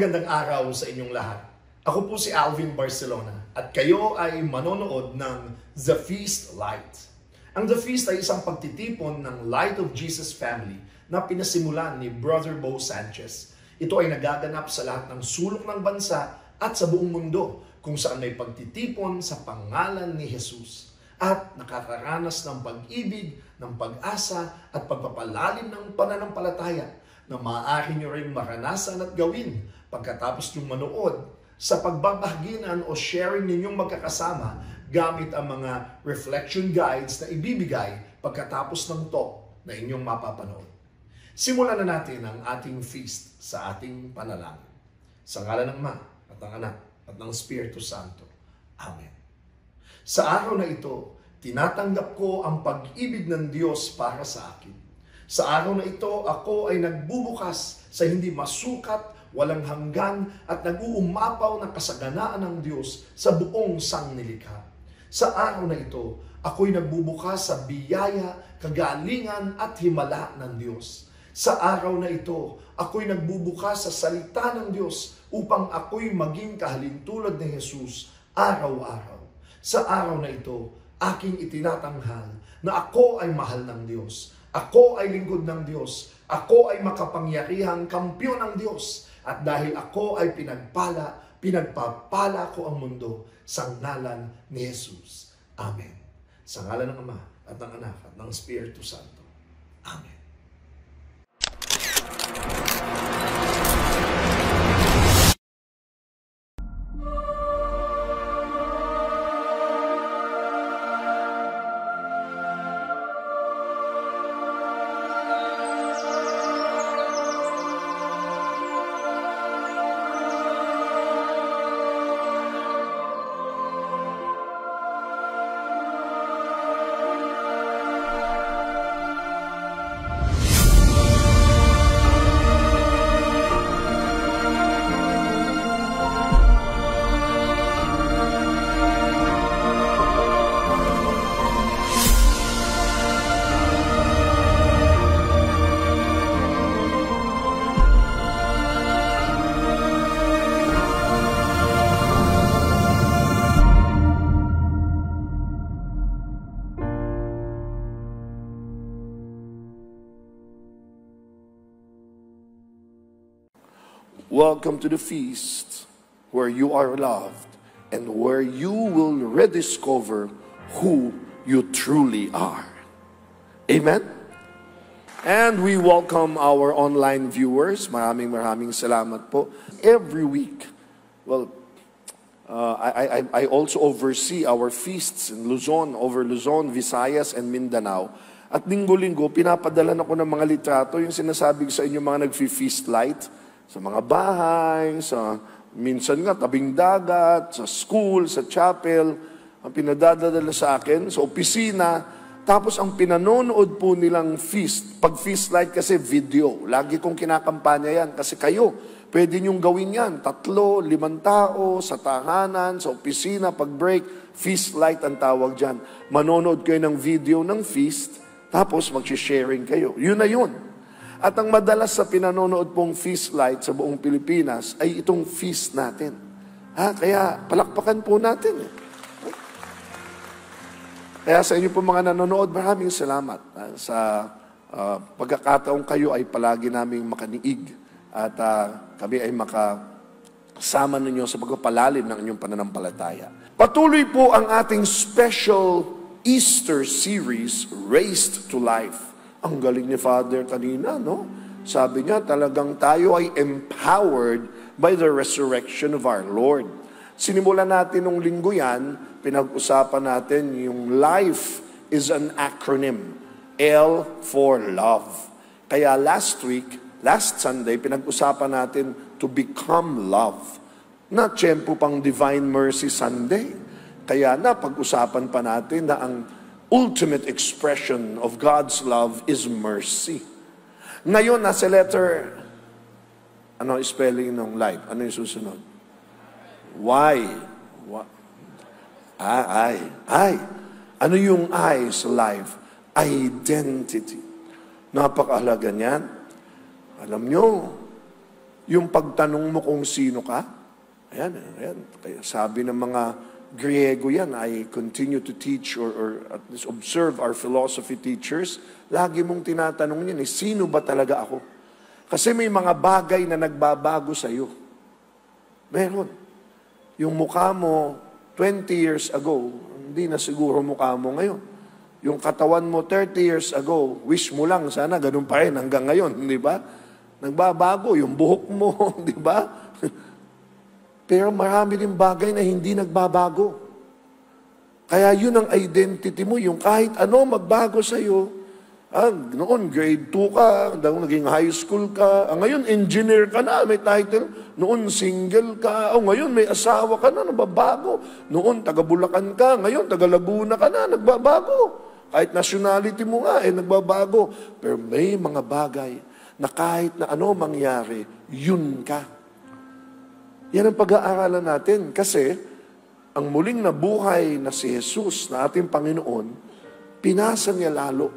Magandang araw sa inyong lahat. Ako po si Alvin Barcelona at kayo ay manonood ng The Feast Light. Ang The Feast ay isang pagtitipon ng Light of Jesus Family na pinasimulan ni Brother Bo Sanchez. Ito ay nagaganap sa lahat ng sulok ng bansa at sa buong mundo kung saan may pagtitipon sa pangalan ni Jesus at nakakaranas ng pag-ibig, ng pag-asa at pagpapalalim ng pananampalataya na maaari nyo rin maranasan at gawin pagkatapos nyong manood sa pagbabahaginan o sharing ninyong magkakasama gamit ang mga reflection guides na ibibigay pagkatapos ng talk na inyong mapapanood. Simulan na natin ang ating feast sa ating panalangin. Sa ngalan ng Ama at ng Anak at ng Espiritu Santo. Amen. Sa araw na ito, tinatanggap ko ang pag-ibig ng Diyos para sa akin. Sa araw na ito, ako ay nagbubukas sa hindi masukat, walang hanggan at nag-uumapaw na kasaganaan ng Diyos sa buong sangnilikha. Sa araw na ito, ako'y nagbubukas sa biyaya, kagalingan at himala ng Diyos. Sa araw na ito, ako'y nagbubukas sa salita ng Diyos upang ako'y maging kahalintulad ni Jesus araw-araw. Sa araw na ito, aking itinatanghal na ako ay mahal ng Diyos. Ako ay lingkod ng Diyos. Ako ay makapangyarihang kampiyon ng Diyos. At dahil ako ay pinagpapala ko ang mundo sa ngalan ni Jesus. Amen. Sa ngalan ng Ama at ng Anak at ng Espiritu Santo. Amen. Welcome to the feast where you are loved and where you will rediscover who you truly are. Amen? And we welcome our online viewers. Maraming salamat po. Every week, I also oversee our feasts in Luzon, over Luzon, Visayas, and Mindanao. At linggo-linggo, pinapadala ako ng mga litrato, yung sinasabi sa inyo mga nag-feast light, sa mga bahay, sa minsan nga tabing dagat, sa school, sa chapel, ang pinadadala sa akin, sa opisina. Tapos ang pinanonood po nilang feast, pag feast light kasi video, lagi kong kinakampanya yan kasi kayo, pwede nyong gawin yan, 3, 5 tao, sa tahanan, sa opisina, pag break, feast light ang tawag dyan. Manonood kayo ng video ng feast, tapos mag-sharing kayo. Yun na yun. At ang madalas sa pinanonood pong feast light sa buong Pilipinas ay itong feast natin. Kaya palakpakan po natin. Kaya sa inyo po mga nanonood, maraming salamat sa pagkakataong kayo ay palagi naming makaniig at kami ay makasama ninyo sa pagpapalalim ng inyong pananampalataya. Patuloy po ang ating special Easter series, Raised to Life. Ang galing ni Father kanina, no? Sabi niya, talagang tayo ay empowered by the resurrection of our Lord. Sinimulan natin nung linggo yan, pinag-usapan natin yung life is an acronym. L for love. Kaya last Sunday, pinag-usapan natin to become love. Na tiyempo pang Divine Mercy Sunday. Kaya pag-usapan pa natin na ang ultimate expression of God's love is mercy. Ngayon, nasa letter, ano spelling ng life? Ano yung susunod? Y. I. Ano yung I sa life? Identity. Napakahalaga niyan. Alam nyo, Yung pagtanong mo kung sino ka, ayan. Kaya sabi ng mga Griego yan, I continue to teach or at least observe our philosophy teachers, lagi mong tinatanong yan, sino ba talaga ako? Kasi may mga bagay na nagbabago sa iyo. Meron. Yung mukha mo 20 years ago, hindi na siguro mukha mo ngayon. Yung katawan mo 30 years ago, wish mo lang sana ganun pa rin hanggang ngayon, di ba? Nagbabago yung buhok mo, di ba? Pero marami din bagay na hindi nagbabago. Kaya yun ang identity mo, yung kahit ano magbago sa'yo. Noon, grade 2 ka, naging high school ka, ngayon engineer ka na, may title. Noon, single ka, ngayon may asawa ka na, nababago. Noon, taga Bulacan ka, ngayon taga Laguna ka na, nagbabago. Kahit nationality mo nga, nagbabago. Pero may mga bagay na kahit na ano mangyari, yun ka. Yan ang pag-aaralan natin kasi ang muling nabuhay na si Jesus na ating Panginoon, pinasa niya lalo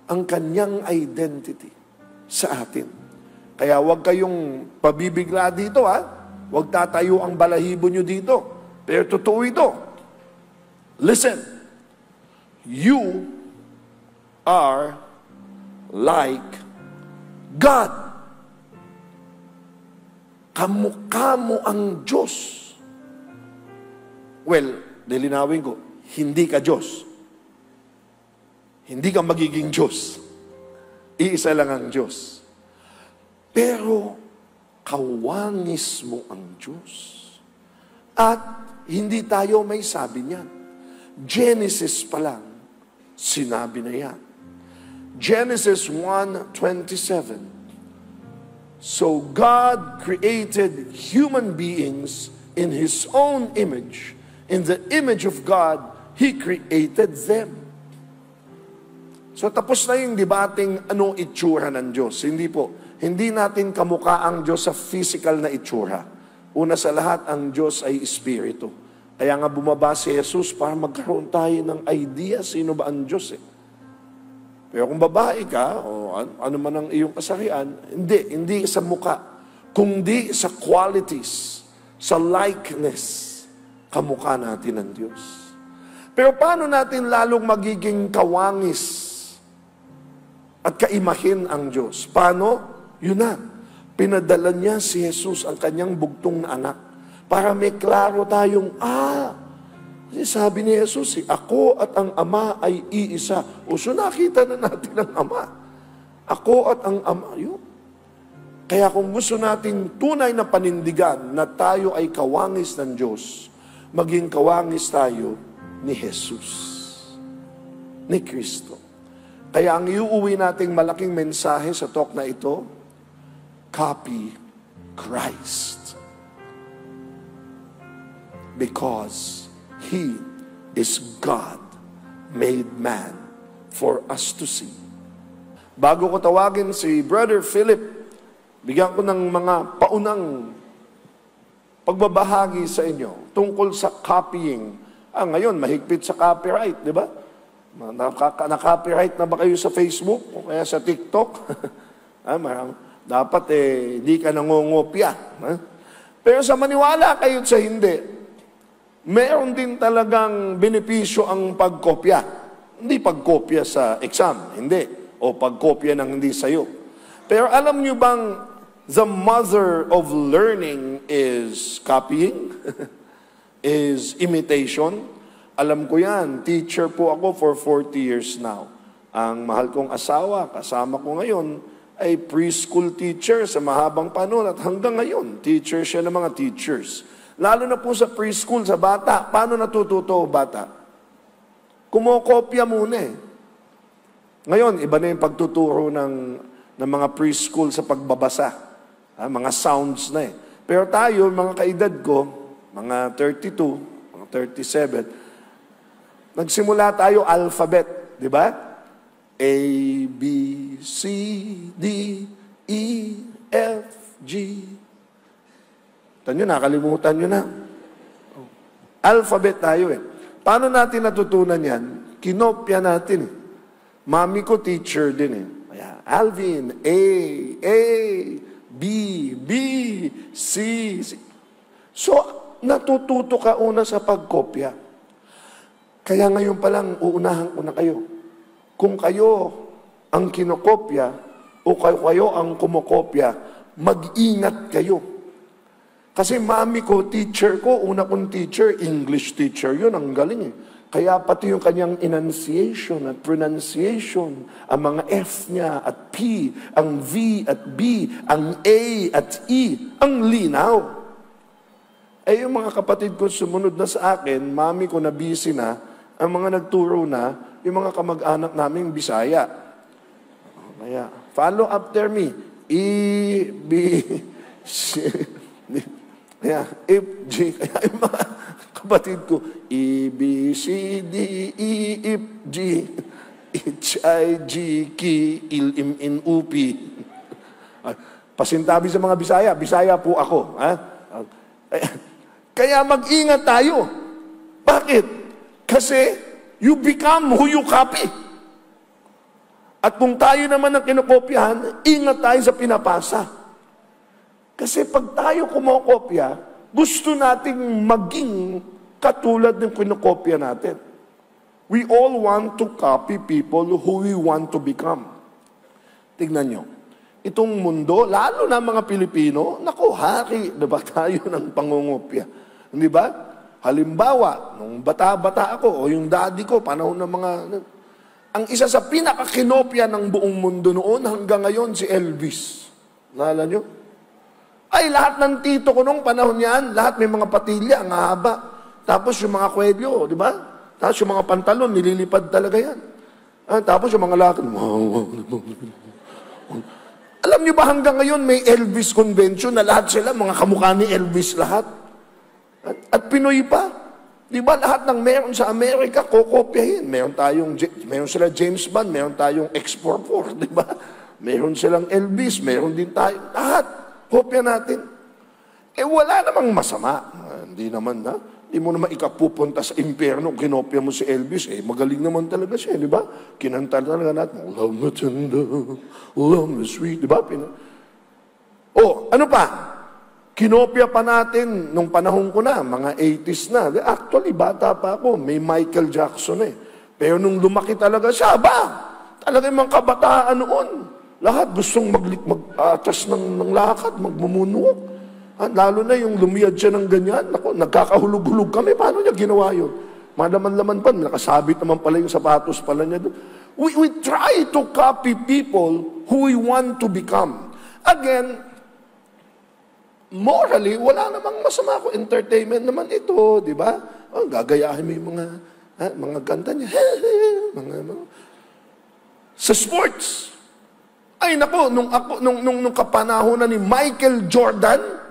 ang kanyang identity sa atin. Kaya huwag kayong pabibigla dito, ha? Huwag tatayo ang balahibo nyo dito. Pero totoo ito. Listen. You are like God. Kamukha mo ang Diyos. Well, lilinawin ko, hindi ka Diyos. Hindi ka magiging Diyos. Iisa lang ang Diyos. Pero, kawangis mo ang Diyos. At, hindi tayo may sabi niyan. Genesis pa lang, sinabi na yan. Genesis 1:27. So God created human beings in His own image. In the image of God, He created them. So tapos na yung debating anong itsura ng Diyos. Hindi po. Hindi natin kamukha ang Diyos sa physical na itsura. Una sa lahat, ang Diyos ay Espiritu. Kaya nga bumaba si Jesus para magkaroon tayo ng idea sino ba ang Diyos Pero kung babae ka, o ano man ang iyong kasarian, hindi sa muka, kundi sa qualities, sa likeness, kamukha natin ng Diyos. Pero paano natin lalong magiging kawangis at kaimahin ang Diyos? Paano? Yun na. Pinadala niya si Jesus, ang kanyang bugtong na anak, para may klaro tayong, sabi ni Jesus, ako at ang Ama ay iisa. So nakita na natin ang Ama. Ako at ang Ama, yun. Kaya kung gusto nating tunay na panindigan na tayo ay kawangis ng Diyos, maging kawangis tayo ni Jesus, ni Kristo. Kaya ang iuuwi nating malaking mensahe sa talk na ito, copy Christ. Because He is God made man for us to see. Bago ko tawagin si Brother Philip, bigyan ko ng mga paunang pagbabahagi sa inyo tungkol sa copying. Ngayon, mahigpit sa copyright, di ba? Na-copyright na ba kayo sa Facebook o kaya sa TikTok? Dapat hindi ka nangongopya. Pero sa maniwala kayo sa hindi, meron din talagang benepisyo ang pagkopya. Hindi pagkopya sa exam, hindi. O pagkopya ng hindi sayo. Pero alam nyo bang the mother of learning is copying? Is imitation? Alam ko yan. Teacher po ako for 40 years now. Ang mahal kong asawa, kasama ko ngayon, ay preschool teacher sa mahabang panahon at hanggang ngayon, teacher siya ng mga teachers. Lalo na po sa preschool, sa bata. Paano natututo bata? Kumokopya muna Ngayon, iba na yung pagtuturo ng mga preschool sa pagbabasa. Mga sounds na Pero tayo, mga kaedad ko, mga 32, mga 37, nagsimula tayo alphabet, di ba? A, B, C, D, E, F, G. Nakalimutan nyo na. Alphabet tayo Paano natin natutunan yan? Kinopya natin Mami ko teacher din Alvin, A, B, B, C, C. So, natututo ka una sa pagkopya. Kaya ngayon pa lang, uunahan ko na kayo. Kung kayo ang kinokopya o kayo ang kumokopya, mag-ingat kayo. Kasi mami ko, teacher ko, una kong teacher, English teacher yun, ang galing eh. Kaya pati yung kanyang enunciation at pronunciation, ang mga F niya at P, ang V at B, ang A at E, ang linaw. Eh yung mga kapatid ko sumunod na sa akin, mami ko na busy na, ang mga nagturo na, yung mga kamag-anak naming Bisaya. Kaya, follow after me. E, B, C, D. Kaya, F, G. Kaya yung mga kapatid ko, E, B, C, D, E, F, G, H, I, G, K, L, M, N, U, P. Pasintabi sa mga Bisaya. Bisaya po ako. Ha? Kaya mag-ingat tayo. Bakit? Kasi you become who you copy. At kung tayo naman ang kinokopyahan, ingat tayo sa pinapasa. Kasi pag tayo kumokopya, gusto nating maging katulad ng kinokopya natin. We all want to copy people who we want to become. Tignan nyo. Itong mundo, lalo na mga Pilipino, naku, hari, diba tayo ng pangungopya? Hindi ba? Halimbawa, nung bata-bata ako, o yung daddy ko, panahon ng mga... Ang isa sa pinakakinopya ng buong mundo noon hanggang ngayon, si Elvis. Naalala nyo? Ay, lahat ng tito ko nung panahon yan, lahat may mga patilya, ang haba. Tapos yung mga kwelyo, di ba? Tapos yung mga pantalon, nililipad talaga yan. Tapos yung mga lakad, alam niyo ba hanggang ngayon may Elvis convention na lahat sila, mga kamukha ni Elvis lahat? At Pinoy pa. Di ba lahat ng meron sa Amerika, kokopyahin. Meron sila James Bond, meron tayong X44, di ba? Meron silang Elvis, meron din tayo. Lahat, kopya natin. Eh wala namang masama. Hindi naman na. Hindi mo naman ikapupunta sa impyerno, kinopya mo si Elvis, eh magaling naman talaga siya, di ba? Kinanta talaga natin, love me tender, love me sweet, di ba? Oh, ano pa? Kinopya pa natin nung panahon ko na, mga 80s na. Actually, bata pa ako, may Michael Jackson eh. Pero nung lumaki talaga siya, talaga yung mga kabataan noon. Lahat gustong mag-atas ng lakad, magmumunuok. Lalo na yung lumiyad siya ng ganyan, ako, nagkakahulog-hulog kami. Paano niya ginawa yun? Malaman-laman pa, nakasabit naman pala yung sapatos pala niya doon. We try to copy people who we want to become. Again, morally, wala namang masama ko. Entertainment naman ito, di ba? Gagayahin mo yung mga kanta niya. Sa sports. Ay, nako, nung kapanahon na ni Michael Jordan,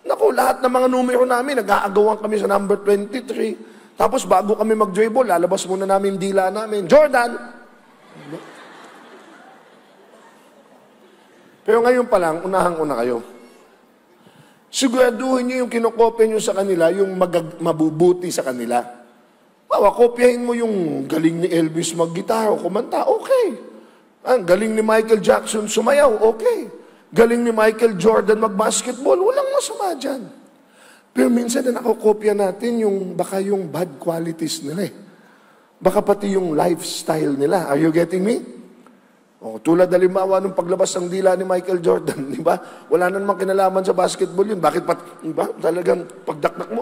nako, lahat ng mga numero namin, nag-aagawan kami sa number 23. Tapos bago kami mag-dribble, lalabas muna namin dila namin, Jordan! Pero ngayon pa lang, unahang-una kayo. Siguraduhin nyo yung kinokopya nyo sa kanila, yung mabubuti sa kanila. Kopyahin mo yung galing ni Elvis mag-gitara o kumanta, okay. Galing ni Michael Jackson sumayaw, okay. Galing ni Michael Jordan mag-basketball, walang masama dyan. Pero minsan na nakokopya natin baka yung bad qualities nila eh. Baka pati yung lifestyle nila. Are you getting me? Tulad halimbawa nung paglabas ng dila ni Michael Jordan, di ba? Wala na namang kinalaman sa basketball yun. Bakit di ba? Talagang pagdakdak mo,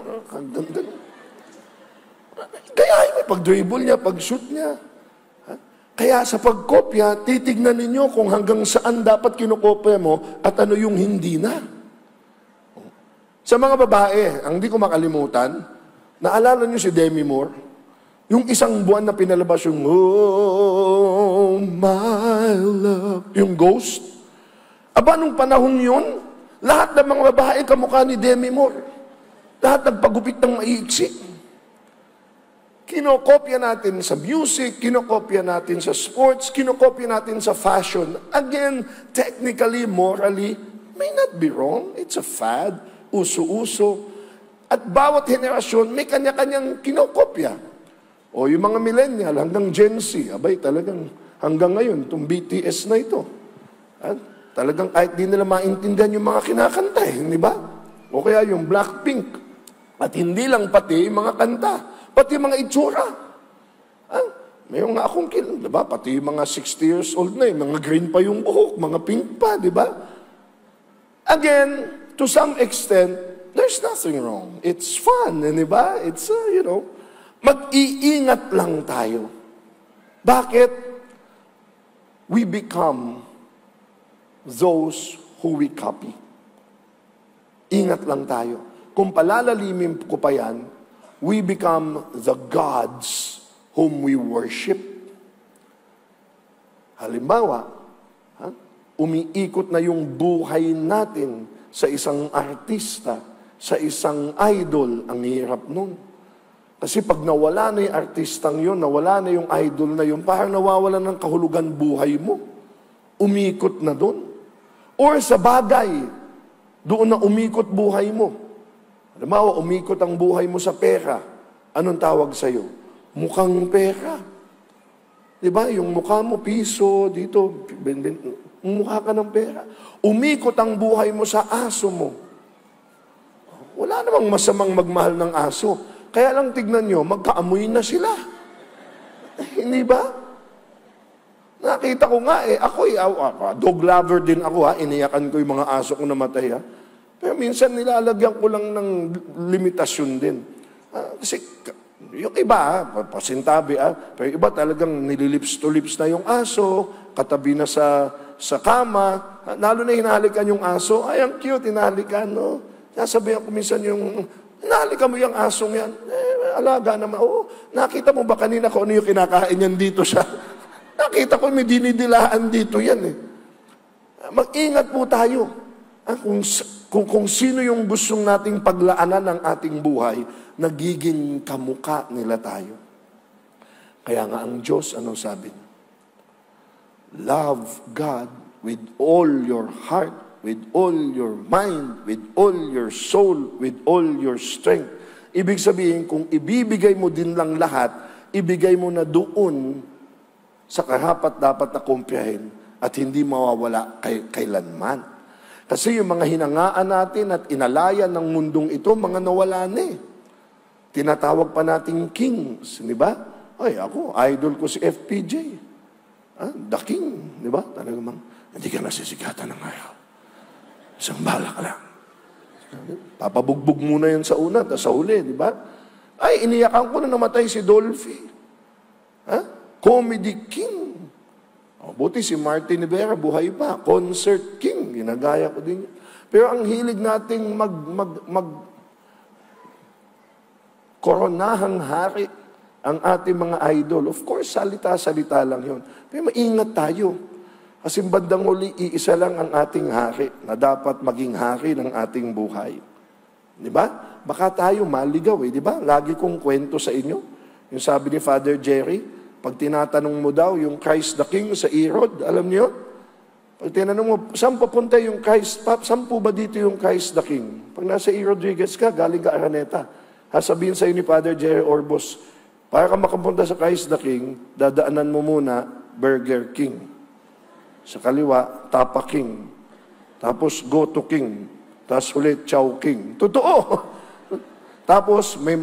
gayahin mo, pag-dribble niya, pag-shoot niya. Kaya sa pagkopya, titignan ninyo kung hanggang saan dapat kinokopya mo at ano yung hindi na. Sa mga babae, ang di ko makalimutan, naalala niyo si Demi Moore? Yung isang buwan na pinalabas yung, oh, my love, yung Ghost. Aba, nung panahon yun, lahat ng mga babae kamukha ni Demi Moore. Lahat nagpagupit ng maiiksi. Kinokopya natin sa music, kinokopya natin sa sports, kinokopya natin sa fashion. Again, technically, morally, may not be wrong. It's a fad, uso-uso. At bawat henerasyon, may kanya-kanyang kinokopya. O yung mga millennial hanggang Gen Z, abay talagang hanggang ngayon, itong BTS na ito. talagang kahit di nila maintindihan yung mga kinakanta di ba? O kaya yung Blackpink. At hindi lang pati yung mga kanta, pati mga itsura. May mga akong di ba? Pati yung mga 60 years old na mga green pa yung buhok, mga pink pa, di ba? Again, to some extent, there's nothing wrong. It's fun, di ba? It's, mag-iingat lang tayo. Bakit? We become those who we copy. Ingat lang tayo. Kung palalalimin ko pa yan, we become the gods whom we worship. Halimbawa, umiikot na yung buhay natin sa isang artista, sa isang idol, ang hirap nun. Kasi pag nawala na yung artistang yun, nawala na yung idol na yun, parang nawawala ng kahulugan buhay mo. Umikot na doon. Or sa bagay, doon na umikot buhay mo. Halimbawa, umikot ang buhay mo sa pera. Anong tawag sa'yo? Mukhang pera. Diba? Yung mukha mo, piso, dito, mukha ka ng pera. Umikot ang buhay mo sa aso mo. Wala namang masamang magmahal ng aso. Kaya lang tignan nyo, magkaamoy na sila. Hindi ba? Nakita ko nga ako dog lover din ako iniyakan ko yung mga aso ko namatay Pero minsan nilalagyan ko lang ng limitasyon din. Kasi yung iba pasintabi pero iba talagang nililips to lips na yung aso, katabi na sa kama, lalo na hinahalikan yung aso, ay ang cute, hinahalikan, no? Sasabihan ko minsan yung, hinahalikan mo yung asong yan, alaga naman, nakita mo ba kanina kung ano yung kinakain yan dito siya? Nakita ko may dinidilaan dito yan Mag-ingat po tayo. Kung sino yung gustong nating paglaanan ng ating buhay, nagiging kamuka nila tayo. Kaya nga ang Diyos, anong sabi niya? Love God with all your heart, with all your mind, with all your soul, with all your strength. Ibig sabihin, kung ibibigay mo din lang lahat, ibigay mo na doon sa karapat-dapat na kumpiyahin at hindi mawawala kailanman. Kasi yung mga hinangaan natin at inalayan ng mundong ito, mga nawala na Tinatawag pa nating kings, di ba? Ay, ako, idol ko si FPJ. The king, di ba? Talagang, hindi ka nasisikatan ng araw. Isang balak lang. Papabugbog muna yan sa una, tapos sa huli, di ba? Ay, iniyakan ko na namatay si Dolphy. Comedy king. Buti si Martin Rivera, buhay pa. Concert king, ginagaya ko din. Pero ang hilig nating koronahang hari ang ating mga idol. Of course, salita-salita lang yun. Pero maingat tayo. Kasi bandang uli, iisa lang ang ating hari na dapat maging hari ng ating buhay. Di ba? Baka tayo maligaw di ba? Lagi kong kwento sa inyo. Yung sabi ni Father Jerry, pag tinatanong mo daw yung Christ the King sa Erod, alam niyo? Pag tinanong mo, saan papunta yung Christ? Saan po ba dito yung Christ the King? Pag nasa E. Rodriguez ka, galing ka Araneta. Sabihin sa ni Father Jerry Orbos, para ka makapunta sa Christ the King, dadaanan mo muna Burger King. Sa kaliwa, Tapa King. Tapos Goto King. Tapos ulit Chow King. Totoo! Tapos may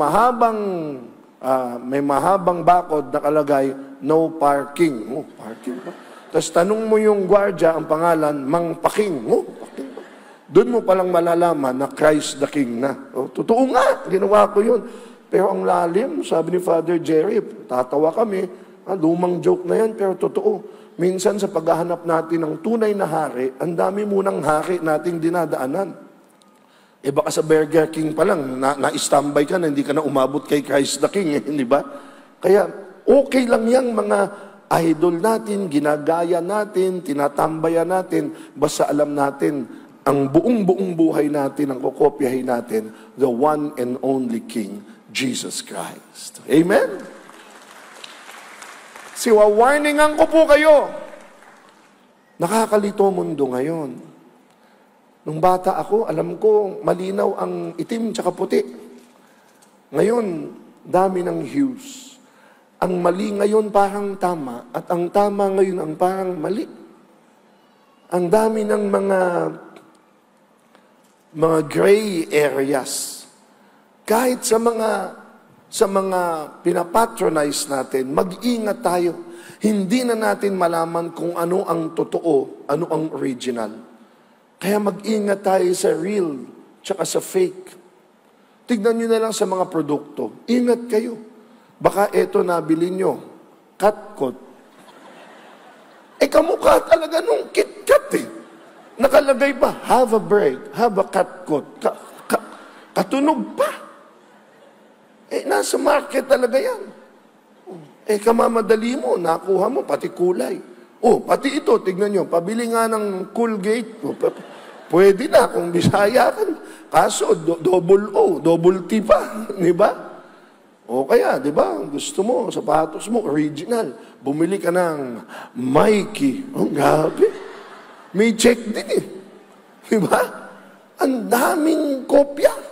mahabang bakod nakalagay, no parking. Parking ba? Tapos tanong mo yung gwardya, ang pangalan, Mang Paking. Paking ba? Doon mo palang malalaman na Christ the King na. Totoo nga, ginawa ko yun. Pero ang lalim, sabi ni Father Jerry, tatawa kami, lumang joke na yan, pero totoo. Minsan sa paghahanap natin ng tunay na hari, ang dami munang hari nating dinadaanan. Baka sa Burger King pa lang, na-standby ka na, hindi ka na umabot kay Christ the King, di ba? Kaya, okay lang yang mga idol natin, ginagaya natin, tinatambayan natin, basta alam natin, ang buong buhay natin, ang kokopyahin natin, the one and only King, Jesus Christ. Amen? Warningan ko po kayo. Nakakalito mundo ngayon. Nung bata ako, alam ko, malinaw ang itim tsaka puti. Ngayon, dami ng hues. Ang mali ngayon parang tama, at ang tama ngayon ang parang mali. Ang dami ng mga gray areas. Kahit sa mga pinapatronize natin, mag-ingat tayo. Hindi na natin malaman kung ano ang totoo, ano ang original. Kaya mag-ingat tayo sa real, tsaka sa fake. Tignan nyo na lang sa mga produkto. Ingat kayo. Baka eto nabili nyo, Katcot. Kamukha talaga nung KitKat eh. Nakalagay ba? Have a break, have a Katcot. Katunog pa. Nasa market talaga yan. Kamamadali mo, nakuha mo, pati kulay. Pati ito, tignan nyo, pabili nga ng Colgate. Pwede na kung Bisaya ka. Kaso, double O, double T pa. Di ba? Kaya, di ba, gusto mo, sapatos mo, original. Bumili ka ng Mikey. Grabe. May check din eh. Di ba? Ang daming kopya.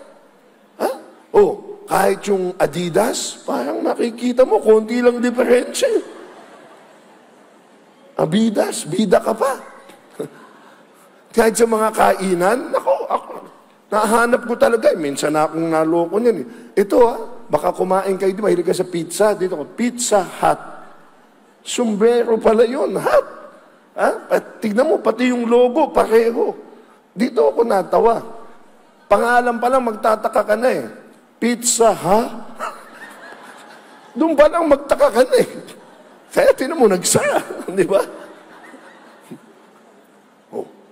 Kahit yung Adidas, parang makikita mo, konti lang diferensya. Adidas, bida ka pa. Kahit sa mga kainan, ako, nahanap ko talaga. Minsan na akong naloko niyan. Ito baka kumain kayo, di ba? Hilig ka sa pizza. Dito ko, Pizza Hut. Sombrero pala yun, hut. Tignan mo, pati yung logo, pareho. Dito ako natawa. Pangalan pa lang, magtataka ka na eh. Pizza, ha? Doon ba lang magtaka ka na eh. Kaya tinan mo, nagsara. Di ba?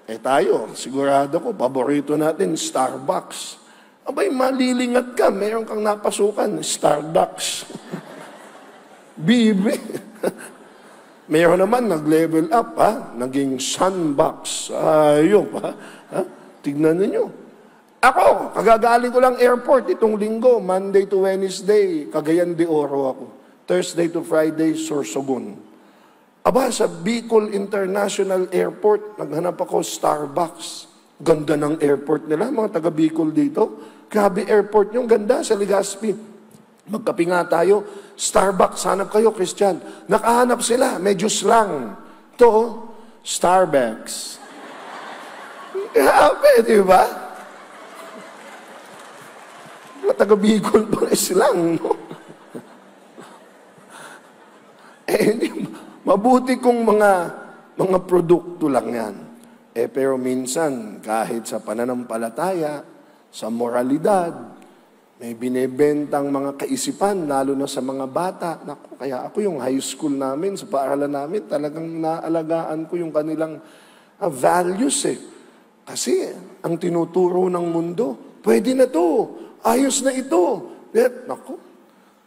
Tayo, sigurado ko, paborito natin, Starbucks. Abay, malilingat ka, meron kang napasukan, Starbucks. Bibi. Meron naman, nag-level up, naging Sunbox. Ayun, Tignan ninyo. Ako, kagagaling ko lang airport itong linggo, Monday to Wednesday, Cagayan de Oro ako. Thursday to Friday, Sorsogon. Sa Bicol International Airport, naghanap ako Starbucks. Ganda ng airport nila, mga taga Bicol dito. Grabe airport yung ganda sa Legazpi. Magkape nga tayo, Starbucks, hanap kayo, Christian. Nakahanap sila, medyo slang. Ito, Starbucks. Grabe, di ba? Taga Bicol pa slang, no? Mabuti kung mga produkto lang yan. Pero minsan, kahit sa pananampalataya, sa moralidad, may binebentang mga kaisipan, lalo na sa mga bata. Naku, kaya ako yung high school namin, sa paaralan namin, talagang naalagaan ko yung kanilang values eh. Kasi ang tinuturo ng mundo, pwede na to, ayos na ito. Naku,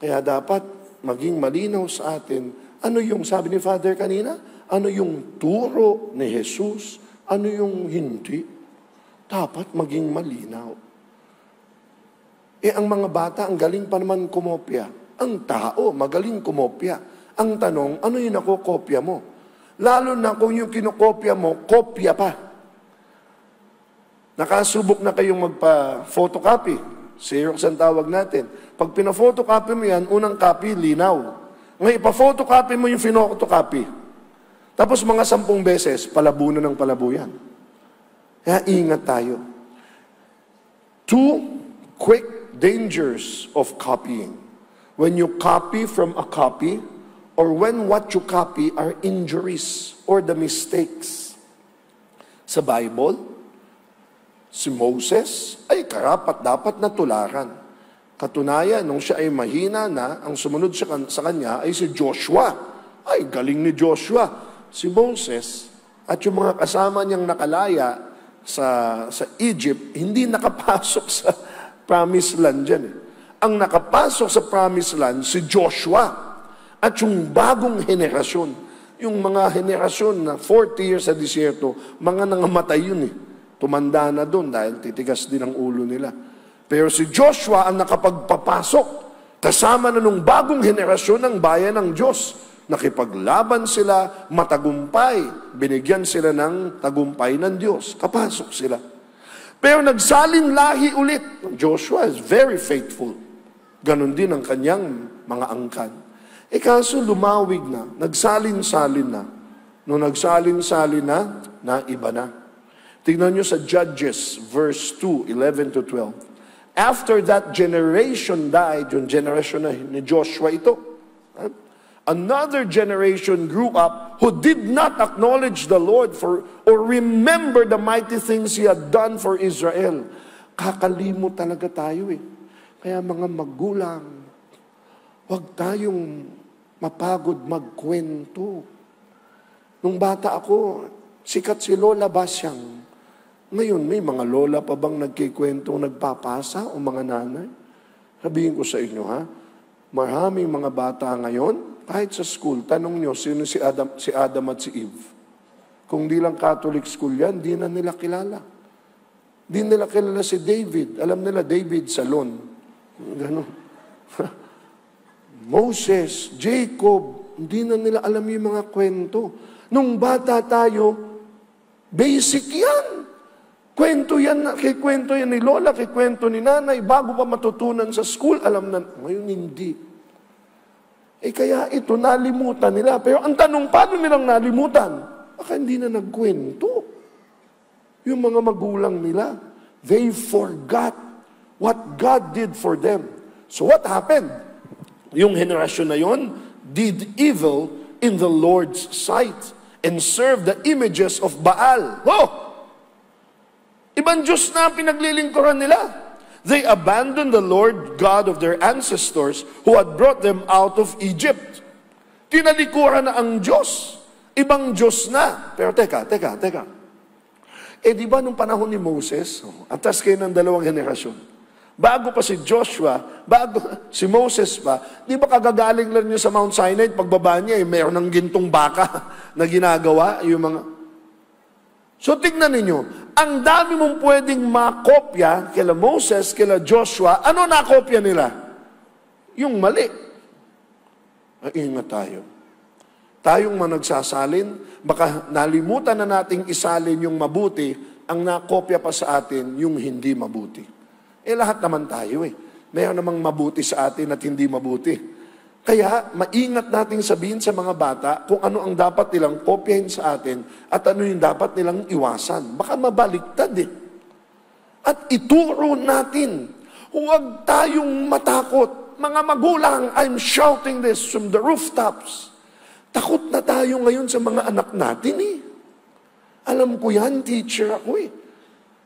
kaya dapat maging malinaw sa atin, ano yung sabi ni Father kanina? Ano yung turo ni Jesus? Ano yung hindi? Dapat maging malinaw. Ang mga bata, ang galing pa naman kumopya. Ang tao, magaling kumopya. Ang tanong, ano yung nakokopya mo? Lalo na kung yung kinokopya mo, kopya pa. Nakasubok na kayong magpa-photocopy. Xerox ang tawag natin. Pag pina-photocopy mo yan, unang copy, linaw. Ngayon, ipa-photocopy mo yung photocopy. Tapos mga 10 beses, palabo na ng palabo yan. Kaya ingat tayo. 2 quick dangers of copying. When you copy from a copy, or when what you copy are injuries or the mistakes. Sa Bible, si Moses ay karapat-dapat na tularan. Katunayan, nung siya ay mahina na, ang sumunod sa kanya ay si Joshua. Ay, galing ni Joshua. Si Moses at yung mga kasama niyang nakalaya sa Egypt, hindi nakapasok sa promised land dyan. Ang nakapasok sa promised land, si Joshua. At yung bagong henerasyon, yung mga henerasyon na 40 years sa disyerto, mga nangamatay yun eh. Tumanda na doon dahil titigas din ang ulo nila. Pero si Joshua ang nakapagpapasok, kasama na nung bagong henerasyon ng bayan ng Diyos. Nakipaglaban sila, matagumpay, binigyan sila ng tagumpay ng Diyos. Kapasok sila. Pero nagsalin lahi ulit. Joshua is very faithful. Ganon din ang kanyang mga angkan. Kaso lumawig na, nagsalin-salin na. Nung nagsalin-salin na iba na. Tignan nyo sa Judges, verse 2, 11 to 12. After that generation died, yung generation na ni Joshua ito, another generation grew up who did not acknowledge the Lord or remember the mighty things He had done for Israel. Kakalimot talaga tayo eh. Kaya mga magulang, huwag tayong mapagod magkwento. Nung bata ako, sikat si Lola Basyang. Ngayon, may mga lola pa bang nagkikwento, nagpapasa o mga nanay? Sabihin ko sa inyo ha, maraming mga bata ngayon, kahit sa school, tanong nyo, sino si Adam at si Eve? Kung di lang Catholic school yan, di na nila kilala. Di nila kilala si David. Alam nila, David Salon. Ganon. Moses, Jacob, hindi na nila alam yung mga kwento. Nung bata tayo, basic yan. Kwento yan, kikwento yan ni Lola, kikwento ni Nanay, bago pa matutunan sa school, alam na, ngayon hindi. Kaya ito, nalimutan nila. Pero ang tanong, paano nilang nalimutan? Baka hindi na nagkwento. Yung mga magulang nila, they forgot what God did for them. So what happened? Yung henerasyon na yon did evil in the Lord's sight and served the images of Baal. Oh! Ibang Diyos na pinaglilingkuran nila. They abandoned the Lord God of their ancestors who had brought them out of Egypt. Tinalikuran na ang Diyos. Ibang Diyos na. Pero teka. Di ba nung panahon ni Moses, atas kayo ng dalawang henerasyon, bago pa si Joshua, bago si Moses pa, di ba kagagaling lang niya sa Mount Sinai, pagbaba niya, mayroon ng gintong baka na ginagawa, yung mga... So tignan ninyo, ang dami mong pwedeng makopya kila Moses, kila Joshua. Ano nakopya nila? Yung mali. Ingat tayo. Tayong managsasalin, baka nalimutan na nating isalin yung mabuti, ang nakopya pa sa atin yung hindi mabuti. Lahat naman tayo eh. Mayroon namang mabuti sa atin at hindi mabuti. Kaya, maingat nating sabihin sa mga bata kung ano ang dapat nilang kopyahin sa atin at ano yung dapat nilang iwasan. Baka mabaliktad eh. At ituro natin. Huwag tayong matakot. Mga magulang, I'm shouting this from the rooftops. Takot na tayo ngayon sa mga anak natin eh. Alam ko yan, teacher ako eh.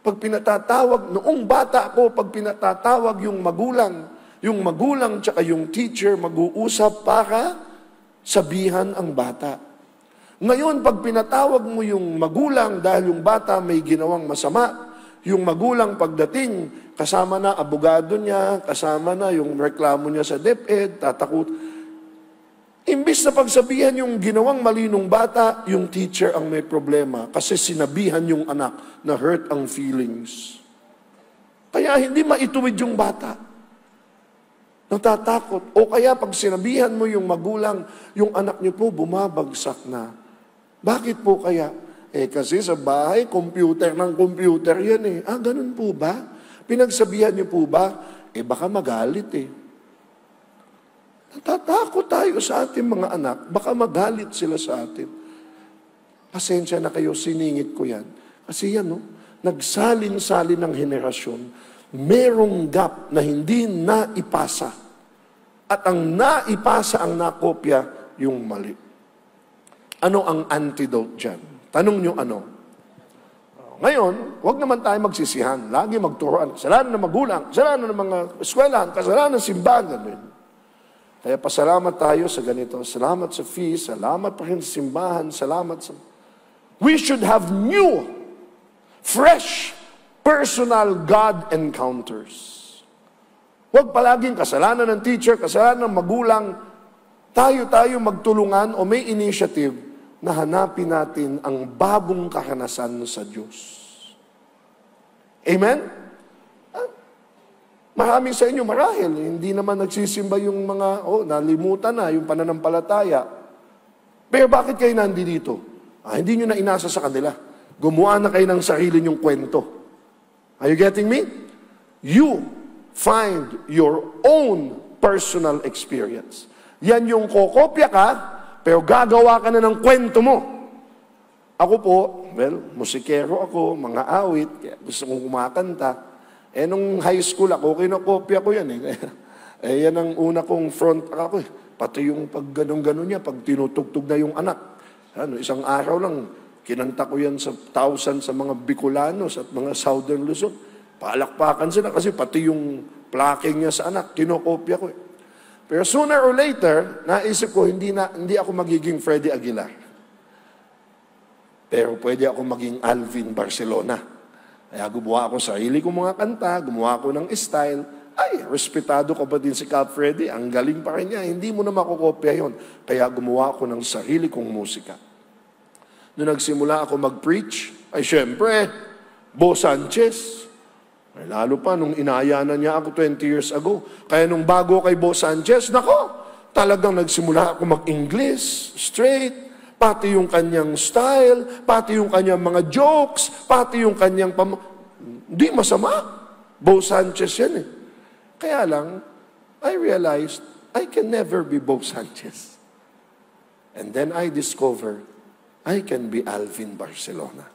Pag pinatatawag, noong bata ako, pag pinatatawag yung magulang tsaka yung teacher mag-uusap para sabihan ang bata. Ngayon, pag pinatawag mo yung magulang dahil yung bata may ginawang masama, yung magulang pagdating, kasama na abogado niya, kasama na yung reklamo niya sa DepEd, tatakot. Imbis na pagsabihan yung ginawang malinong bata, yung teacher ang may problema kasi sinabihan yung anak na hurt ang feelings. Kaya hindi maituwid yung bata. Natatakot. O kaya pag sinabihan mo yung magulang, yung anak niyo po bumabagsak na. Bakit po kaya? Kasi sa bahay, computer yan eh. Ganun po ba? Pinagsabihan niyo po ba? Baka magalit eh. Natatakot tayo sa ating mga anak. Baka magalit sila sa atin. Pasensya na kayo, siningit ko yan. Kasi yan, nagsalin-salin ng henerasyon. Merong gap na hindi naipasa. At ang naipasa, ang nakopya, yung mali. Ano ang antidote dyan? Tanong nyo ano? Ngayon, huwag naman tayo magsisihan. Lagi magturuan. Kasalanan ng magulang, kasalanan ng mga eskwelahan, kasalanan ng simbahan. Kaya pasalamat tayo sa ganito. Salamat sa fees, salamat pa rin sa simbahan, salamat sa... We should have new, fresh, personal God encounters. Huwag palaging kasalanan ng teacher, kasalanan ng magulang. Tayo magtulungan o may initiative na hanapin natin ang bagong karanasan sa Diyos. Amen? Marami sa inyo marahil, hindi naman nagsisimba yung mga, nalimutan na yung pananampalataya. Pero bakit kayo nandito? Hindi nyo na inasa sa kanila. Gumawa na kayo ng sarili nyong kwento. Are you getting me? You find your own personal experience. Yan yung kokopya ka, pero gagawa ka na ng kwento mo. Ako po, well, musikero ako, mga awit, kaya gusto kong kumakanta. Nung high school ako, kinokopya ko yan eh. Yan ang una kong front ako eh. Pati yung pag ganun-ganun niya, pag tinutugtog na yung anak. Isang araw lang, kinanta ko yan sa thousands sa mga Bicolanos at mga Southern Luzon. Palakpakan sila kasi pati yung plucking niya sa anak, kinokopya ko eh. Pero sooner or later, naisip ko, hindi ako magiging Freddie Aguilar. Pero pwede ako maging Alvin Barcelona. Kaya gumawa ako sarili kong mga kanta, gumawa ako ng style. Ay, respetado ko pa din si Cap Freddy. Ang galing pa rin niya. Hindi mo na makukopya yon. Kaya gumawa ako ng sarili kong musika. Noong nagsimula ako mag-preach, ay syempre, Bo Sanchez. Ay, lalo pa nung inayanan niya ako 20 years ago. Kaya nung bago kay Bo Sanchez, nako, talagang nagsimula ako mag-English, straight. Pati yung kanyang style, pati yung kanyang mga jokes, pati yung kanyang Hindi masama. Bo Sanchez yan eh. Kaya lang, I realized, I can never be Bo Sanchez. And then I discovered, I can be Alvin Barcelona.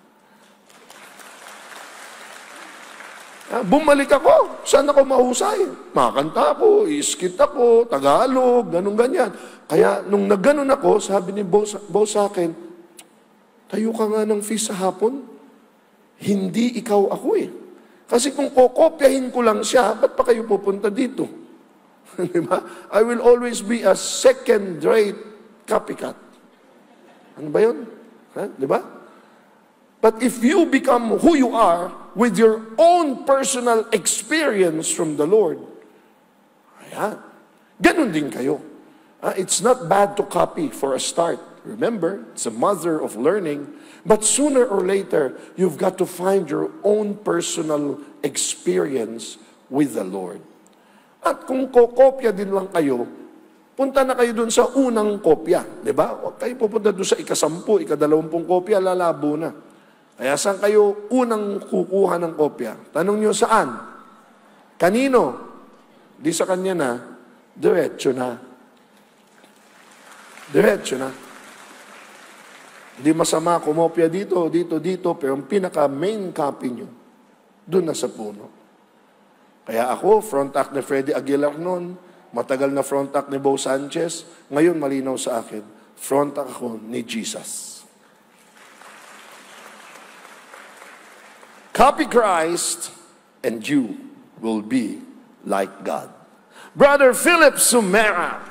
Bumalik ako. Saan ako mahusay? Makanta ako, iskit ako, Tagalog, ganun-ganyan. Kaya nung nagganon ako, sabi ni Bo sa akin, tayo ka nga ng feast sa hapon. Hindi ikaw ako eh. Kasi kung kokopyahin ko lang siya, ba't pa kayo pupunta dito? Diba? I will always be a second-rate copycat. Ano ba yun? Diba? But if you become who you are with your own personal experience from the Lord, ayan, ganun din kayo. It's not bad to copy for a start. Remember, it's a mother of learning. But sooner or later, you've got to find your own personal experience with the Lord. At kung kokopya din lang kayo, punta na kayo dun sa unang kopya. Diba? Huwag kayo pupunta dun sa ika-10, ika-20 kopya, lalabo na. Kaya saan kayo unang kukuha ng kopya? Tanong nyo saan? Kanino? Di sa kanya na, diretso na. Diretso na. Hindi masama kumopya dito, pero ang pinaka-main copy nyo, doon na sa puno. Kaya ako, front act ni Freddie Aguilar noon, matagal na front act ni Bo Sanchez, ngayon malinaw sa akin, front act ako ni Jesus. Copy Christ, and you will be like God. Brother Philip Sumera.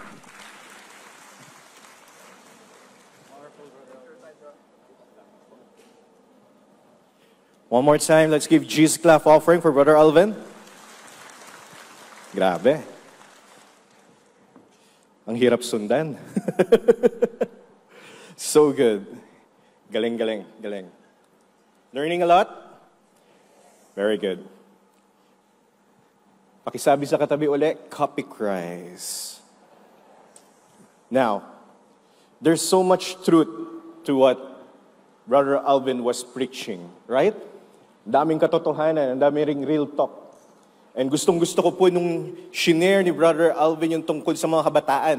One more time, let's give Jesus clap offering for Brother Alvin. Grabe. Ang hirap sundan. So good. Galing. Learning a lot? Very good. Pakisabi sa katabi uli, copy Christ. Now, there's so much truth to what Brother Alvin was preaching, right? Daming katotohanan, ang daming ring real talk. And gustong-gusto ko po nung shinare ni Brother Alvin yung tungkol sa mga kabataan.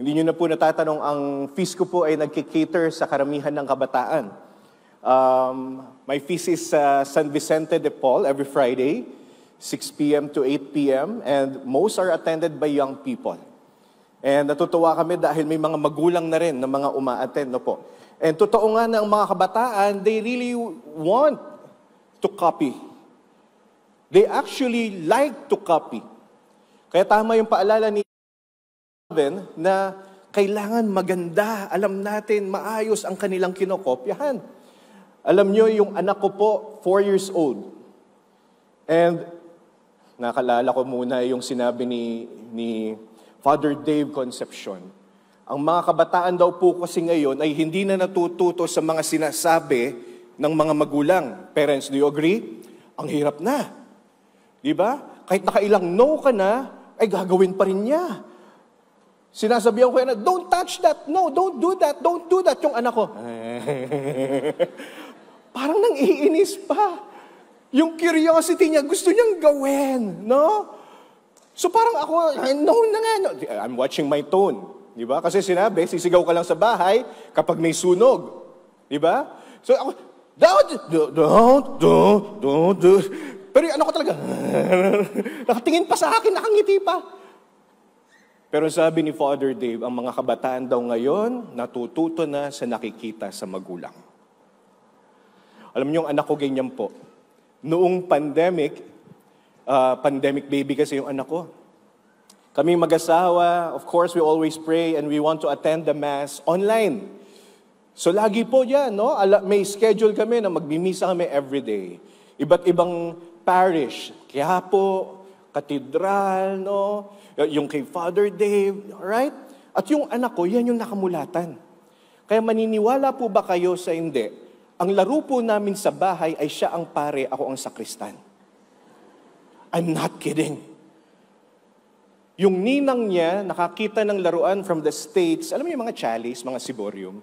Hindi nyo na po natatanong, ang feast ko po ay nagkikater sa karamihan ng kabataan. My feast is San Vicente de Paul every Friday, 6 p.m. to 8 p.m. And most are attended by young people. And natutuwa kami dahil may mga magulang na rin na mga uma-attend, no po. And totoo nga na ang mga kabataan, they really want to copy. They actually like to copy. Kaya tama yung paalala ni Alvin na kailangan maganda. Alam natin, maayos ang kanilang kinokopyahan. Alam nyo, yung anak ko po, 4 years old. And nakalala ko muna yung sinabi ni Father Dave Concepcion. Ang mga kabataan daw po kasi ngayon ay hindi na natututo sa mga sinasabi ng mga magulang. Parents, do you agree? Ang hirap na. Diba? Kahit nakailang no ka na, ay gagawin pa rin niya. Sinasabihan ko yan, don't touch that. No, don't do that. Don't do that. Yung anak ko, parang nang iinis pa. Yung curiosity niya, gusto niyang gawin. No? So parang ako, no na nga. No. I'm watching my tone. Diba? Kasi sinabi, sisigaw ka lang sa bahay kapag may sunog. Diba? So ako, don't. Pero yung anak ko talaga, nakatingin pa sa akin, nakangiti pa. Pero sabi ni Father Dave, ang mga kabataan daw ngayon, natututo na sa nakikita sa magulang. Alam niyo, yung anak ko ganyan po. Noong pandemic baby kasi yung anak ko. Kaming mag-asawa, of course, we always pray and we want to attend the Mass online. So lagi po yan, no? May schedule kami na magmimisa kami everyday. Iba't ibang parish, Quiapo, Katedral, no? Yung kay Father Dave, alright? At yung anak ko, yan yung nakamulatan. Kaya maniniwala po ba kayo sa hindi? Ang laro po namin sa bahay ay siya ang pare, ako ang sakristan. I'm not kidding. Yung ninang niya, nakakita ng laruan from the States, alam mo yung mga chalice, mga siborium,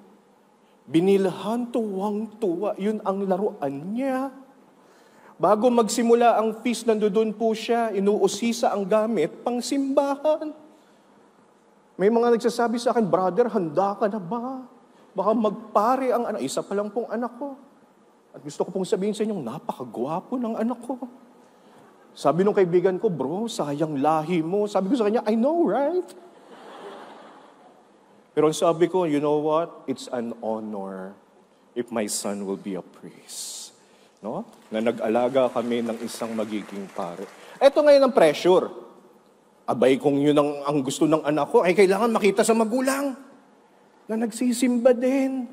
binilhan tuwang-tuwa, yun ang laruan niya. Bago magsimula ang feast, nandoon po siya, inuusisa ang gamit, pang simbahan. May mga nagsasabi sa akin, brother, handa ka na ba? Baka magpare ang anak. Isa pa lang pong anak ko. At gusto ko pong sabihin sa inyo, napakagwapo ng anak ko. Sabi nung kaibigan ko, bro, sayang lahi mo. Sabi ko sa kanya, I know, right? Pero sabi ko, you know what? It's an honor if my son will be a priest. No? Na nag-alaga kami ng isang magiging pare. Eto ngayon ang pressure. Abay, kung yun ang gusto ng anak ko, ay kailangan makita sa magulang na nagsisimba din.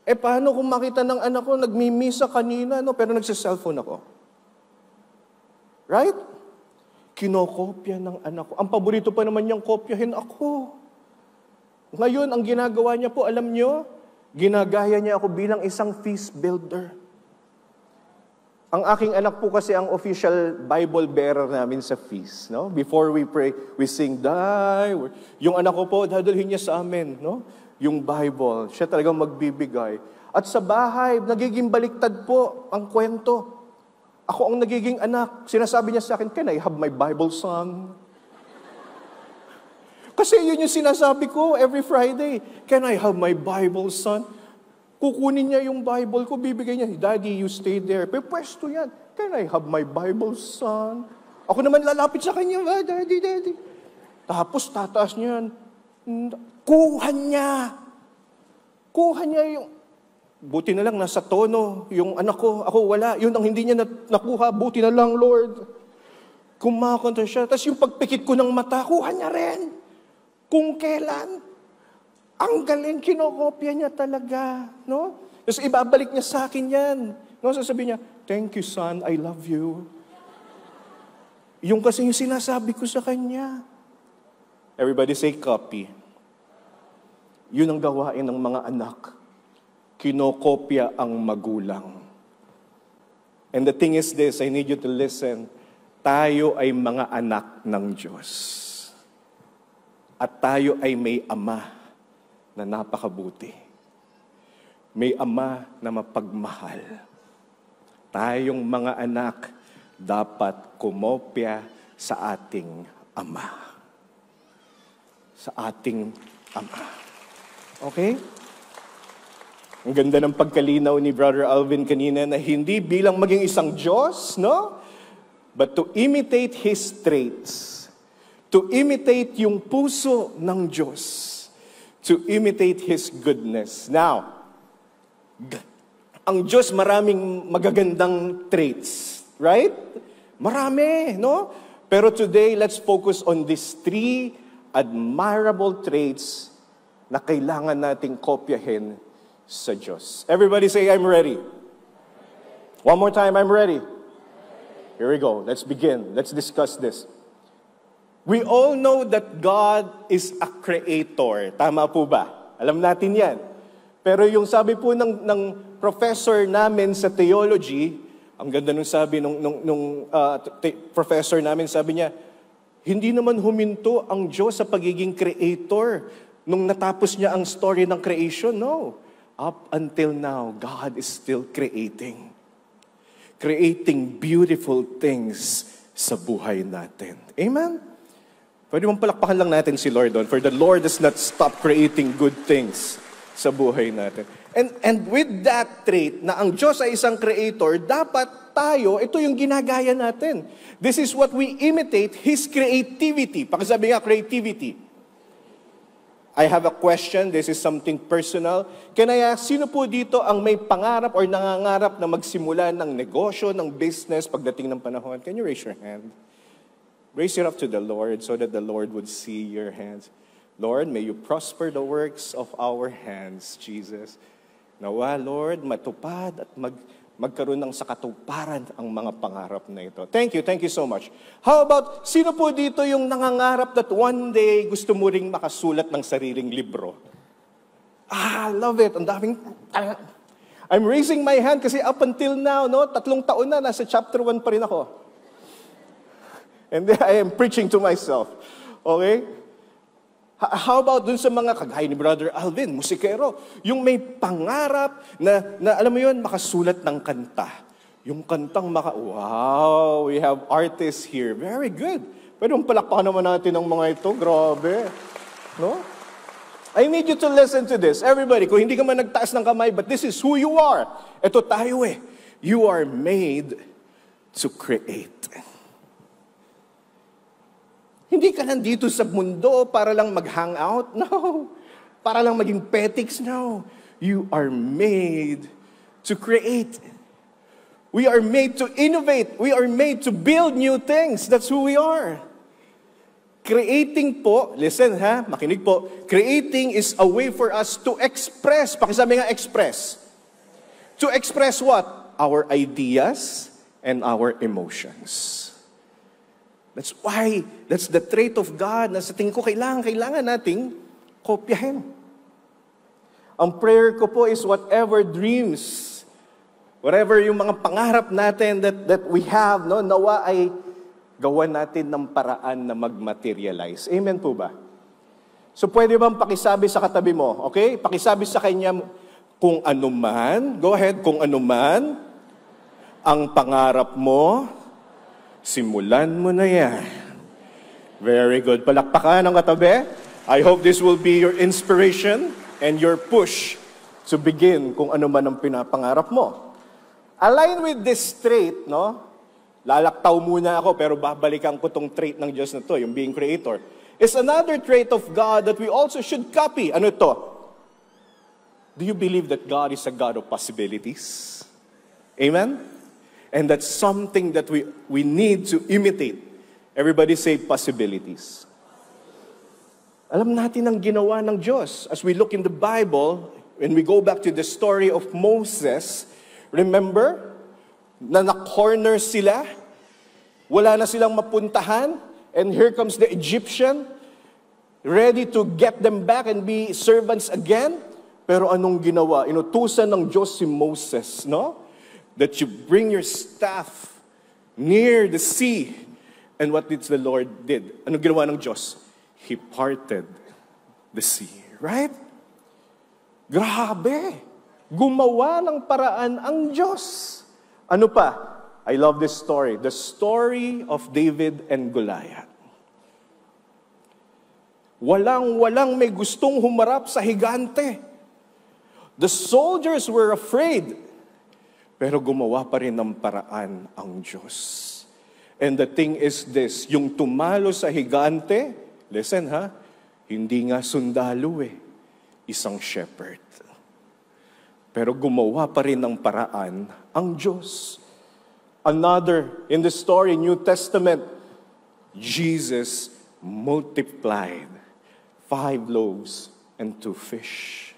Paano kung makita ng anak ko, nagmimisa kanina, no? Pero nagsa-cellphone ako. Right? Kinokopya ng anak ko. Ang paborito pa naman niyang kopyahin ako. Ngayon, ang ginagawa niya po, alam niyo, ginagaya niya ako bilang isang feast builder. Ang aking anak po kasi ang official Bible bearer namin sa feast. No? Before we pray, we sing, die. Yung anak ko po, dadalhin niya sa amin. No? Yung Bible, siya talagang magbibigay. At sa bahay, nagiging baliktad po ang kwento. Ako ang nagiging anak. Sinasabi niya sa akin, can I have my Bible, son? Kasi yun yung sinasabi ko every Friday. Can I have my Bible, son? Kukunin niya yung Bible ko, bibigay niya. Daddy, you stay there. Pero pwesto yan. Can I have my Bible, son? Ako naman lalapit sa kanya, daddy. Tapos tataas niya. Kuha niya yung... Buti na lang, nasa tono, yung anak ko, ako wala. Yun ang hindi niya nakuha, buti na lang, Lord. Kumakanta siya. Tapos yung pagpikit ko ng mata, kuha niya rin. Kung kailan. Ang galing, kinokopya niya talaga. No? Tapos ibabalik niya sa akin yan. No? Sasabihin niya, thank you, son, I love you. Yung kasi yung sinasabi ko sa kanya. Everybody say copy. Yun ang gawain ng mga anak. Kinokopya ang magulang. And the thing is this, I need you to listen. Tayo ay mga anak ng Diyos. At tayo ay may ama na napakabuti. May ama na mapagmahal. Tayong mga anak dapat kumopya sa ating ama. Sa ating ama. Okay? Ang ganda ng pagkalinaw ni Brother Alvin kanina na hindi bilang maging isang Diyos, no? But to imitate His traits. To imitate yung puso ng Diyos. To imitate His goodness. Now, ang Diyos maraming magagandang traits. Right? Marami, no? Pero today, let's focus on these 3 admirable traits na kailangan nating kopyahin sa Diyos. Everybody say, I'm ready. One more time, I'm ready. Here we go. Let's begin. Let's discuss this. We all know that God is a creator. Tama po ba? Alam natin yan. Pero yung sabi po ng professor namin sa theology, ang ganda nung sabi nung professor namin, sabi niya, hindi naman huminto ang Diyos sa pagiging creator nung natapos niya ang story ng creation. No. Up until now, God is still creating. Creating beautiful things sa buhay natin. Amen? Pwede mong palakpakan lang natin si Lord doon. For the Lord does not stop creating good things sa buhay natin. And with that trait na ang Diyos ay isang creator, dapat tayo, ito yung ginagaya natin. This is what we imitate, His creativity. Pakisabi nga, creativity. I have a question, this is something personal. Can I ask, sino po dito ang may pangarap or nangangarap na magsimula ng negosyo, ng business pagdating ng panahon? Can you raise your hand? Raise it up to the Lord so that the Lord would see your hands. Lord, may you prosper the works of our hands, Jesus. Nawa, Lord, matupad at magkaroon ng sakatuparan ang mga pangarap na ito. Thank you so much. How about, sino po dito yung nangangarap that one day gusto mo ring makasulat ng sariling libro? Love it. Ang daming, I'm raising my hand kasi up until now, 3 taon na, nasa chapter 1 pa rin ako. And then I am preaching to myself. Okay? How about dun sa mga kagaya ni Brother Alvin, musikero, yung may pangarap na alam mo yun, makasulat ng kanta. Yung kantang wow, we have artists here. Very good. Pwede mong palakpakan naman natin ang mga ito. Grabe. No? I need you to listen to this. Everybody, kung hindi ka man nagtaas ng kamay, but this is who you are. Ito tayo eh. You are made to create. Hindi ka nandito sa mundo para lang mag-hangout. No. Para lang maging petics. No. You are made to create. We are made to innovate. We are made to build new things. That's who we are. Creating po, listen ha, makinig po. Creating is a way for us to express. Pakisabi nga express. To express what? Our ideas and our emotions. That's why, that's the trait of God na sa tingin ko kailangan nating kopyahin. Ang prayer ko po is whatever dreams, whatever yung mga pangarap natin that we have, no, nawa ay gawan natin ng paraan na mag-materialize. Amen po ba? So pwede bang pakisabi sa katabi mo, okay? Pakisabi sa kanya kung anuman, go ahead, kung anuman ang pangarap mo, simulan mo na yan. Very good. Palakpakan ang katabi. I hope this will be your inspiration and your push to begin kung ano man ang pinapangarap mo. Align with this trait, no? Lalaktaw muna ako pero babalikan ko tong trait ng Diyos na to, yung being creator. It's another trait of God that we also should copy. Ano ito? Do you believe that God is a God of possibilities? Amen? And that's something that we need to imitate. Everybody say possibilities. Alam natin ang ginawa ng Diyos. As we look in the Bible, when we go back to the story of Moses, remember, na na-corner sila, wala na silang mapuntahan, and here comes the Egyptian, ready to get them back and be servants again. Pero anong ginawa? Inutusan ng Diyos si Moses, no? That you bring your staff near the sea. And what did the Lord did? Ano ginawa ng Diyos? He parted the sea. Right? Grabe! Gumawa ng paraan ang Diyos. Ano pa? I love this story. The story of David and Goliath. Walang may gustong humarap sa higante. The soldiers were afraid. Pero gumawa pa rin ng paraan ang Diyos. And the thing is this, yung tumalo sa higante, listen ha, hindi nga sundalo isang shepherd. Pero gumawa pa rin ng paraan ang Diyos. Another, in the story, New Testament, Jesus multiplied 5 loaves and 2 fish.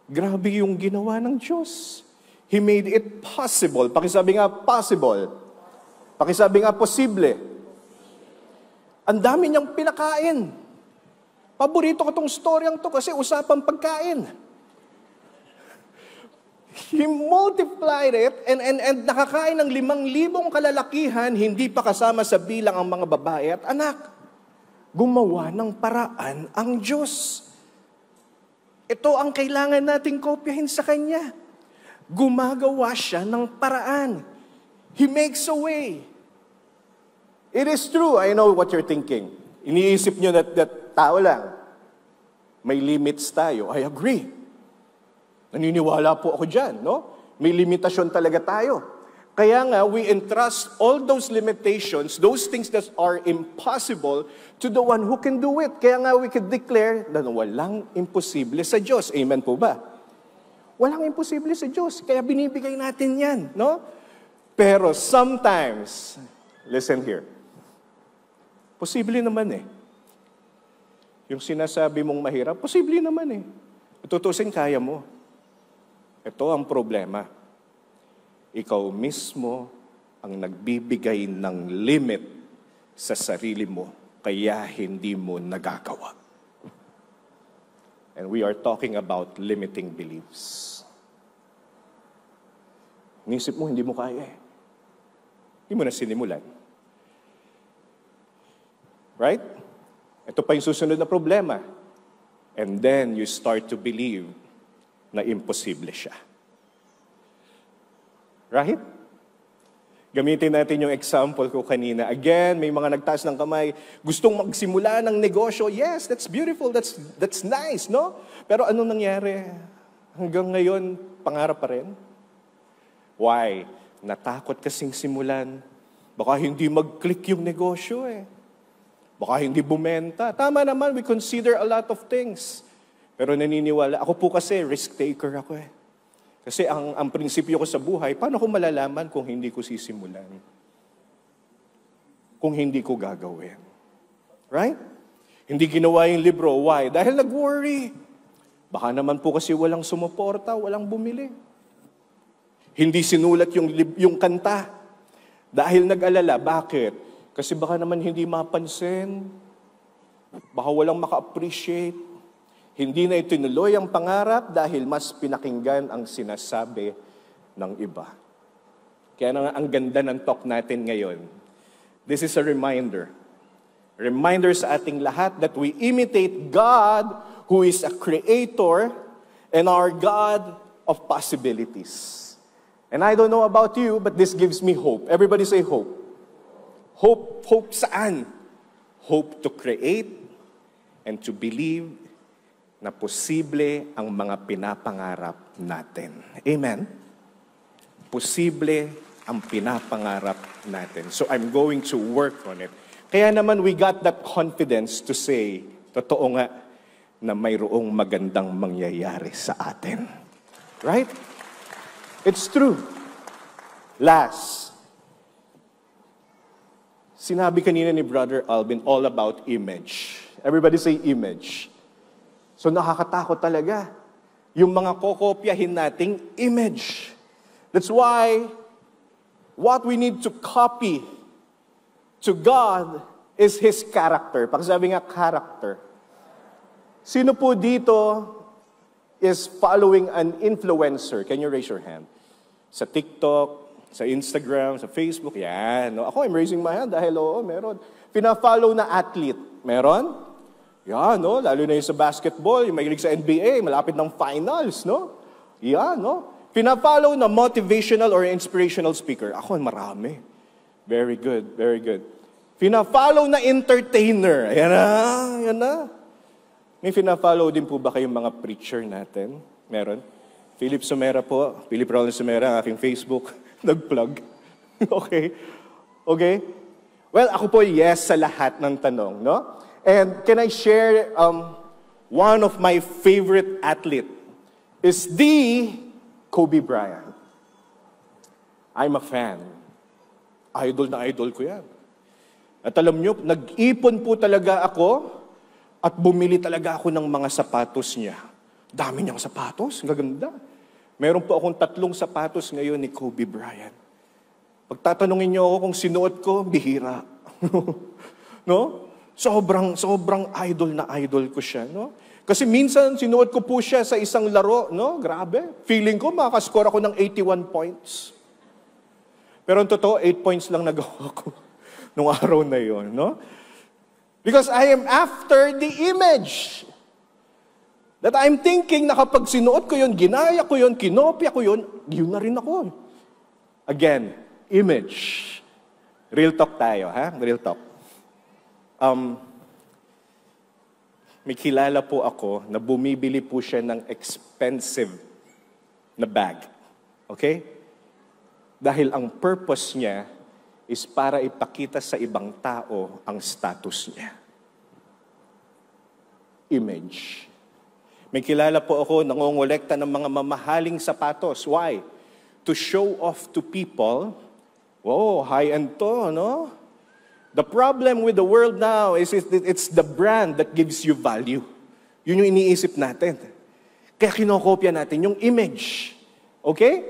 Grabe yung ginawa ng Diyos. He made it possible. Pakisabi nga, possible. Pakisabi nga, posible. Ang dami niyang pinakain. Paborito ko tong storyang to kasi usapang pagkain. He multiplied it and nakakain ng 5,000 kalalakihan, hindi pa kasama sa bilang ang mga babae at anak. Gumawa ng paraan ang Diyos. Ito ang kailangan nating kopyahin sa Kanya. Gumagawa siya ng paraan. He makes a way. It is true. I know what you're thinking. Iniisip nyo that tao lang. may limits tayo. I agree. Naniniwala po ako dyan, no? May limitasyon talaga tayo. Kaya nga, we entrust all those limitations, those things that are impossible, to the one who can do it. Kaya nga, we can declare na walang imposible sa Diyos. Amen po ba? Walang imposible sa Diyos. Kaya binibigay natin yan, no? Pero sometimes, listen here, posible naman eh. Yung sinasabi mong mahirap, posible naman eh. Tutusin, kaya mo. Ito ang problema. Ikaw mismo ang nagbibigay ng limit sa sarili mo, kaya hindi mo nagagawa. And we are talking about limiting beliefs. Nisip mo, hindi mo kaya eh. Hindi mo na sinimulan. Right? Ito pa yung susunod na problema. And then you start to believe na imposible siya. Right? Gamitin natin yung example ko kanina. Again, may mga nagtaas ng kamay, gustong magsimula ng negosyo. Yes, that's beautiful, that's nice, no? Pero anong nangyari? Hanggang ngayon, pangarap pa rin? Why? Natakot kasing simulan. Baka hindi mag-click yung negosyo eh. Baka hindi bumenta. Tama naman, we consider a lot of things. Pero naniniwala, ako po kasi risk taker ako eh. Kasi ang prinsipyo ko sa buhay, paano ko malalaman kung hindi ko sisimulan? Kung hindi ko gagawin. Right? Hindi ginawa yung libro. Why? Dahil nag-worry. Baka naman po kasi walang sumuporta, walang bumili. Hindi sinulat yung kanta. Dahil nag-alala. Bakit? Kasi baka naman hindi mapansin, baka walang maka-appreciate, hindi na itinuloy ang pangarap dahil mas pinakinggan ang sinasabi ng iba. Kaya nga ang ganda ng talk natin ngayon. This is a reminder. Reminder sa ating lahat that we imitate God who is a creator and our God of possibilities. And I don't know about you, but this gives me hope. Everybody say hope. Hope saan? Hope to create and to believe na posible ang mga pinapangarap natin. Amen? Posible ang pinapangarap natin. So I'm going to work on it. Kaya naman we got that confidence to say, totoo nga, na mayroong magandang mangyayari sa atin. Right? It's true. Last, sinabi kanina ni Brother Alvin, all about image. Everybody say image. So nakakatakot talaga. Yung mga kokopyahin nating image. That's why, what we need to copy to God is His character. Pakisabi nga, character. Sino po dito is following an influencer? Can you raise your hand? Sa TikTok, sa Instagram, sa Facebook, yan. No? Ako, I'm raising my hand dahil oo, meron. Pina-follow na athlete, meron? Yan, no? Lalo na yung sa basketball, yung mahilig sa NBA, malapit ng finals, no? Yan, no? Pina-follow na motivational or inspirational speaker. Ako, marami. Very good, very good. Pina-follow na entertainer. Ayan na, yan na. May pina-follow din po ba kayong mga preacher natin? Meron? Philip Sumera po, Philip Rollins Sumera, aking Facebook. Nag-plug. Okay? Okay? Well, ako po yes sa lahat ng tanong, no? And can I share one of my favorite athlete is the Kobe Bryant. I'm a fan. Idol na idol ko yan. At alam nyo, nag-ipon po talaga ako at bumili talaga ako ng mga sapatos niya. Dami niyang sapatos, gaganda. Meron po akong 3 sapatos ngayon ni Kobe Bryant. Pagtatanungin niyo ako kung sinuot ko, bihira. No? Sobrang idol na idol ko siya, no? Kasi minsan sinuot ko po siya sa isang laro, no? Grabe. Feeling ko makakascore ako ng 81 points. Pero ang totoo, 8 points lang nagawa ko nung araw na yon, no? Because I am after the image. That I'm thinking na kapag sinuot ko yun, ginaya ko yun, kinopya ko yun, yun na rin ako. Again, image. Real talk tayo, ha? Real talk. may kilala po ako na bumibili po siya ng expensive na bag. Okay? Dahil ang purpose niya is para ipakita sa ibang tao ang status niya. Image. May kilala po ako nangongolekta ng mga mamahaling sapatos. Why? To show off to people, oh, high-end to, no? The problem with the world now is it's the brand that gives you value. Yun yung iniisip natin. Kaya kinokopya natin yung image. Okay?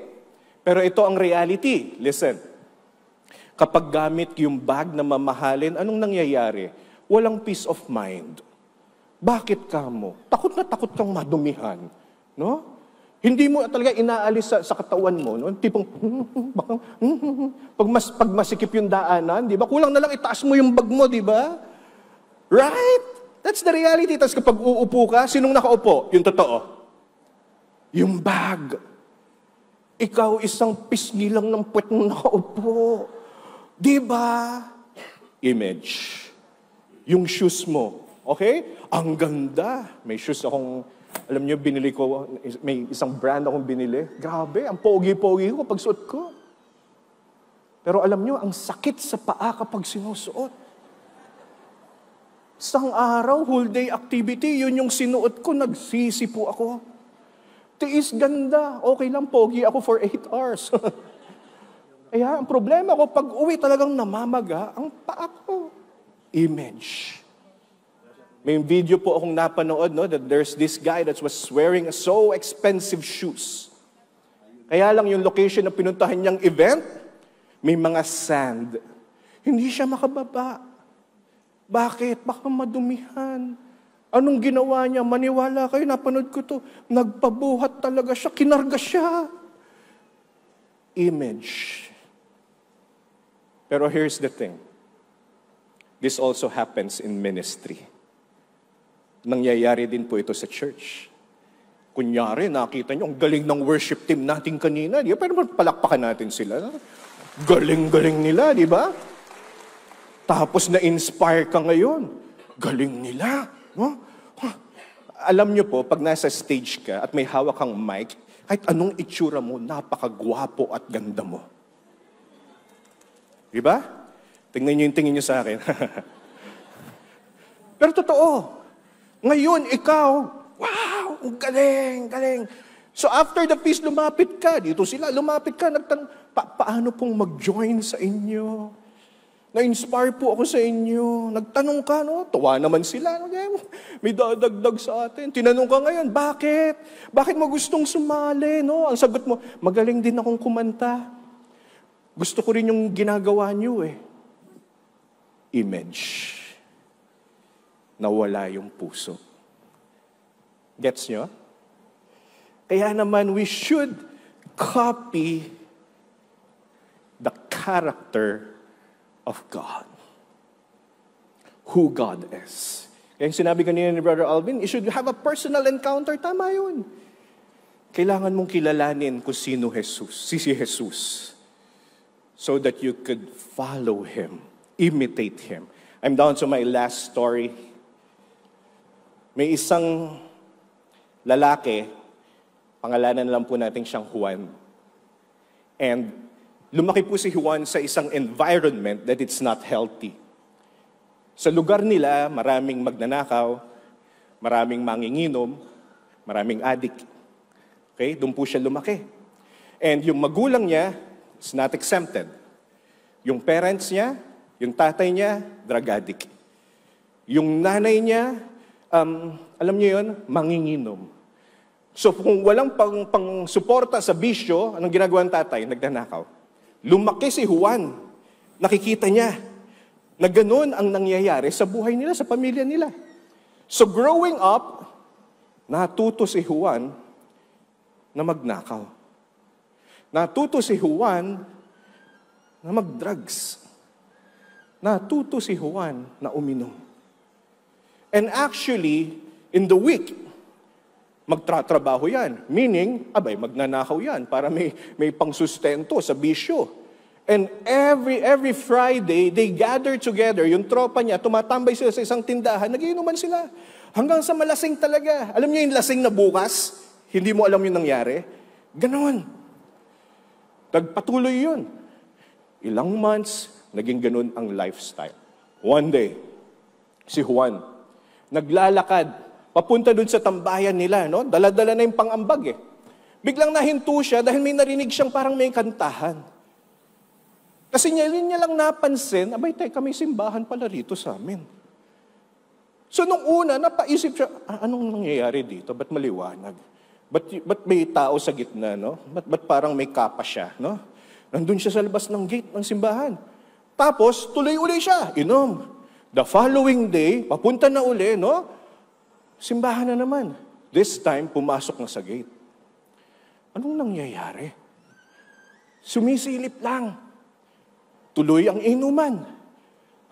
Pero ito ang reality. Listen. Kapag gamit yung bag na mamahalin, anong nangyayari? Walang peace of mind. Bakit ka mo? Takot na takot kang madumihan. No? Hindi mo talaga inaalis sa katawan mo. No? Tipong, pag masikip yung daanan, di ba? Kulang na lang itaas mo yung bag mo, di ba? Right? That's the reality. Tapos kapag uupo ka, sinong nakaupo? Yung totoo. Yung bag. Ikaw isang pisngi lang ng puwet mong nakaupo. Di ba? Image. Yung shoes mo. Okay? Ang ganda. May shoes akong, alam niyo, binili ko, may isang brand akong binili. Grabe, ang pogi-pogi ko pag suot ko. Pero alam niyo, ang sakit sa paa kapag sinusuot. Isang araw, whole day activity, yun yung sinuot ko, nagsisi po ako. Tiis ganda. Okay lang, pogi ako for 8 hours. Kaya ang problema ko, pag uwi talagang namamaga, ang paa ko. Image. May video po akong napanood, no, that there's this guy that was wearing so expensive shoes. Kaya lang yung location na pinuntahan niyang event, may mga sand. Hindi siya makababa. Bakit? Baka madumihan. Anong ginawa niya? Maniwala kayo, napanood ko to. Nagpabuhat talaga siya, kinarga siya. Image. Pero here's the thing. This also happens in ministry. Nangyayari din po ito sa church. Kunyari, nakita niyo, ang galing ng worship team natin kanina. Di ba? Pero palakpakan natin sila. Galing-galing nila, di ba? Tapos na-inspire ka ngayon. Galing nila. No? Alam niyo po, pag nasa stage ka at may hawak kang mic, kahit anong itsura mo, napakagwapo at ganda mo. Di ba? Tingnan niyo yung tingin niyo sa akin. Pero totoo, ngayon ikaw, wow, ang galing, galing. So after the feast, lumapit ka. Dito sila, lumapit ka. Nagtanong, paano pong mag-join sa inyo? Na-inspire po ako sa inyo. Nagtanong ka, no? Tuwa naman sila. May dadagdag sa atin. Tinanong ka ngayon, bakit? Bakit mo gustong sumali, no? Ang sagot mo, magaling din akong kumanta. Gusto ko rin yung ginagawa niyo, eh. Image. Nawala yung puso. Gets nyo? Kaya naman, we should copy the character of God. Who God is. Kaya yung sinabi kanina ni Brother Alvin, you should have a personal encounter. Tama yun. Kailangan mong kilalanin kung sino Jesus, si Jesus. So that you could follow Him, imitate Him. I'm down to my last story. May isang lalaki, pangalanan lang po natin siyang Juan. And lumaki po si Juan sa isang environment that it's not healthy. Sa lugar nila, maraming magnanakaw, maraming manginginom, maraming addict. Okay? Doon po siya lumaki. And yung magulang niya is not exempted. Yung parents niya, yung tatay niya, drug addict. Yung nanay niya, alam niyo yun, manginginom. So kung walang pang-suporta sa bisyo, anong ginagawa ng tatay? Nagnanakaw. Lumaki si Juan. Nakikita niya na ganun ang nangyayari sa buhay nila, sa pamilya nila. So growing up, natuto si Juan na magnakaw. Natuto si Juan na mag-drugs. Natuto si Juan na uminom. And actually, in the week, magtratrabaho yan. Meaning, magnanakaw yan para may pangsustento sa bisyo. And every Friday, they gather together. Yung tropa niya, tumatambay sila sa isang tindahan, nagiinuman sila. Hanggang sa malasing talaga. Alam niyo yung lasing na bukas, hindi mo alam yung nangyari? Ganon. Nagpatuloy yun. Ilang months, naging ganon ang lifestyle. One day, si Juan, naglalakad, papunta dun sa tambayan nila, no? Dala-dala na yung pang-ambag eh. Biglang nahinto siya dahil may narinig siyang parang may kantahan. Kasi niya lang napansin, abay, teka, may simbahan pala rito sa amin. So nung una, napaisip siya, anong nangyayari dito? Ba't maliwanag? Ba't may tao sa gitna, no? Ba't parang may kapa siya, no? Nandun siya sa labas ng gate ng simbahan. Tapos, tuloy-uli siya, inom. The following day, papunta na uli, no? Simbahan na naman. This time, pumasok na sa gate. Anong nangyayari? Sumisilip lang. Tuloy ang inuman.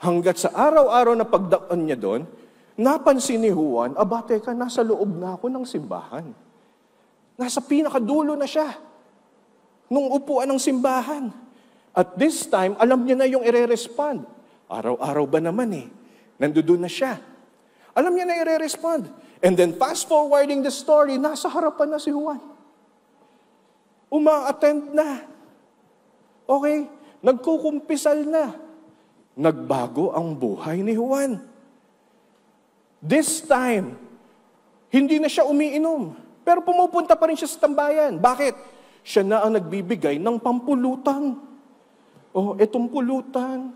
Hanggat sa araw-araw na pagdaan niya doon, napansin ni Juan, teka, nasa loob na ako ng simbahan. Nasa pinakadulo na siya. Nung upuan ng simbahan. At this time, alam niya na yung ire-respond. Araw-araw ba naman eh? Nandoon na siya. Alam niya na ire-respond. And then fast forwarding the story, nasa harapan na si Juan. Uma-attend na. Okay? Nagkukumpisal na. Nagbago ang buhay ni Juan. This time, hindi na siya umiinom. Pero pumupunta pa rin siya sa tambayan. Bakit? Siya na ang nagbibigay ng pampulutan. Itong pulutan,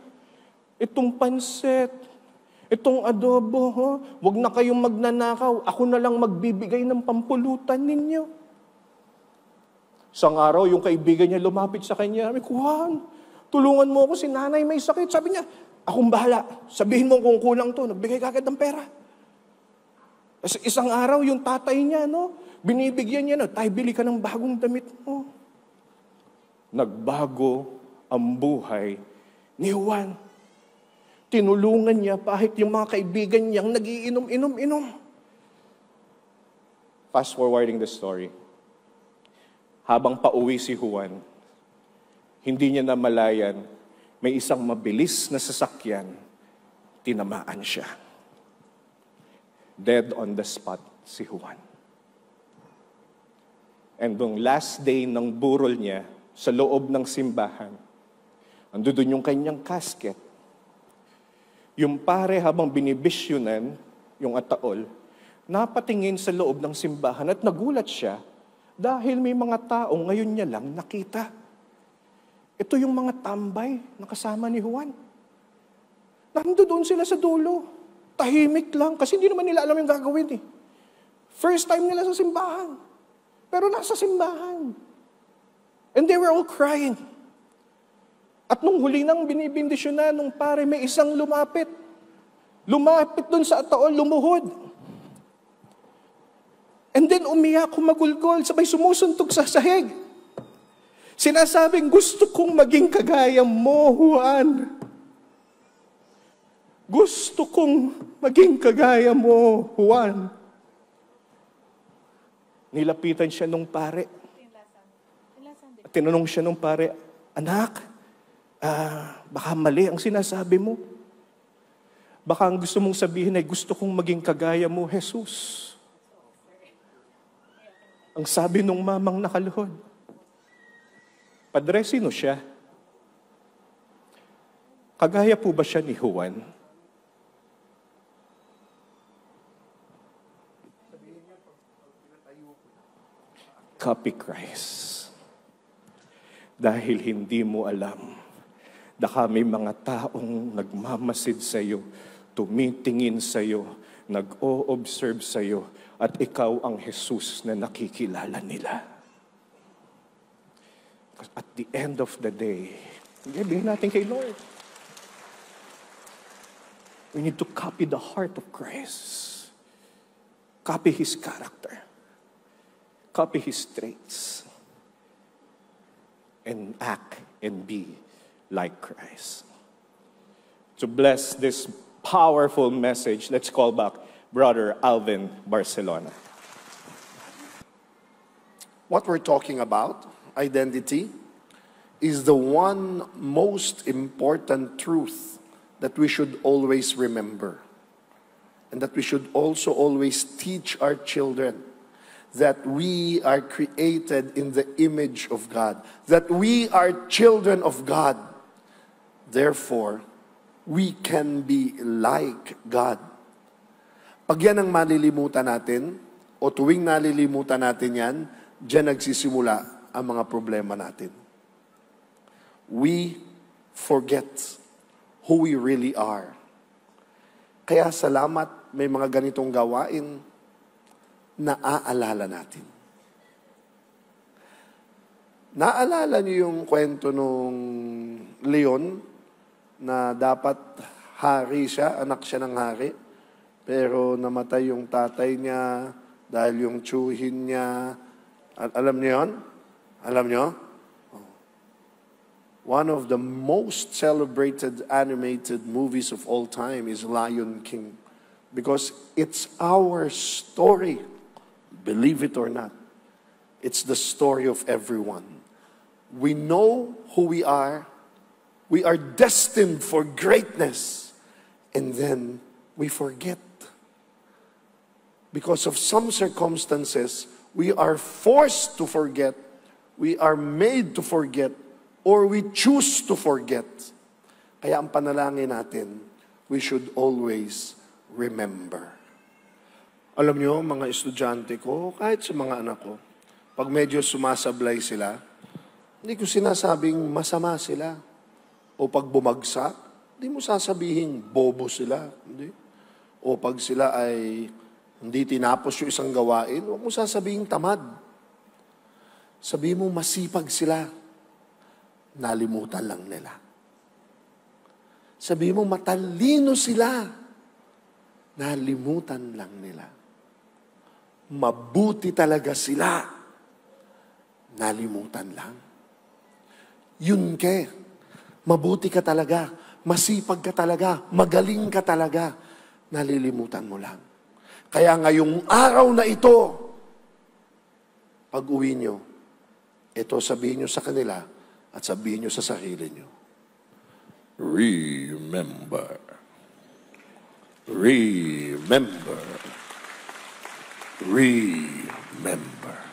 itong pansit, itong adobo, wag na kayong magnanakaw. Ako na lang magbibigay ng pampulutan ninyo. Isang araw, yung kaibigan niya lumapit sa kanya. Juan, tulungan mo ako, si nanay may sakit. Sabi niya, akong bahala. Sabihin mo kung kulang to. Nagbigay kagad ng pera. Isang araw, yung tatay niya, binibigyan niya, tayo bili ka ng bagong damit mo. Nagbago ang buhay ni Juan. Tinulungan niya kahit yung mga kaibigan niyang nagiinom-inom-inom. Fast forwarding the story. Habang pauwi si Juan, hindi niya namalayan, may isang mabilis na sasakyan, tinamaan siya. Dead on the spot si Juan. And nung last day ng burol niya, sa loob ng simbahan, andun yung kanyang casket. Yung pare habang binibisyunan, yung ataol, napatingin sa loob ng simbahan at nagulat siya dahil may mga taong ngayon niya lang nakita. Ito yung mga tambay na kasama ni Juan. Nandoon sila sa dulo. Tahimik lang kasi hindi naman nila alam yung gagawin eh. First time nila sa simbahan. Pero nasa simbahan. And they were all crying. At nung huli nang binibindisyon na nung pare, may isang lumapit. Lumapit dun sa ataol, lumuhod. And then umiyak, kumagulgol, sabay sumusuntok sa sahig. Sinasabing, gusto kong maging kagaya mo, Juan. Gusto kong maging kagaya mo, Juan. Nilapitan siya nung pare. At tinanong siya nung pare, anak, baka mali ang sinasabi mo. Baka ang gusto mong sabihin ay gusto kong maging kagaya mo, Jesus. Ang sabi nung mamang nakaluhod. Padre, sino siya? Kagaya po ba siya ni Juan? Copy Christ. Dahil hindi mo alam, baka may mga taong nagmamasid sa iyo, tumitingin sa iyo, nag-o-observe sa iyo, at ikaw ang Jesus na nakikilala nila. At the end of the day, bigyan natin kay Lord. We need to copy the heart of Christ. Copy His character. Copy His traits. And act and be like Christ. To bless this powerful message, let's call back Brother Alvin Barcelona. What we're talking about, identity, is the one most important truth that we should always remember. and that we should also always teach our children that we are created in the image of God, that we are children of God. Therefore, we can be like God. Pag yan ang malilimutan natin, o tuwing nalilimutan natin yan, diyan nagsisimula ang mga problema natin. We forget who we really are. Kaya salamat may mga ganitong gawain na aalala natin. Naalala niyo yung kwento nung leon na dapat hari siya, anak siya ng hari, pero namatay yung tatay niya dahil yung tsuhin niya. Alam niyo yun? Alam niyo? One of the most celebrated animated movies of all time is Lion King. Because it's our story. Believe it or not. It's the story of everyone. We know who we are. We are destined for greatness. And then we forget. Because of some circumstances, we are forced to forget. We are made to forget. Or we choose to forget. Kaya ang panalangin natin, we should always remember. Alam niyo, mga estudyante ko, kahit sa mga anak ko, pag medyo sumasablay sila, hindi ko sinasabing masama sila. O pag bumagsak, hindi mo sasabihin bobo sila. Hindi. O pag sila ay hindi tinapos yung isang gawain, huwag mo sasabihin tamad. Sabihin mo masipag sila. Nalimutan lang nila. Sabihin mo matalino sila. Nalimutan lang nila. Mabuti talaga sila. Nalimutan lang. Yun ke. Mabuti ka talaga. Masipag ka talaga. Magaling ka talaga. Nalilimutan mo lang. Kaya ngayong araw na ito, pag uwi nyo, ito sabihin nyo sa kanila at sabihin nyo sa sarili nyo. Remember. Remember. Remember.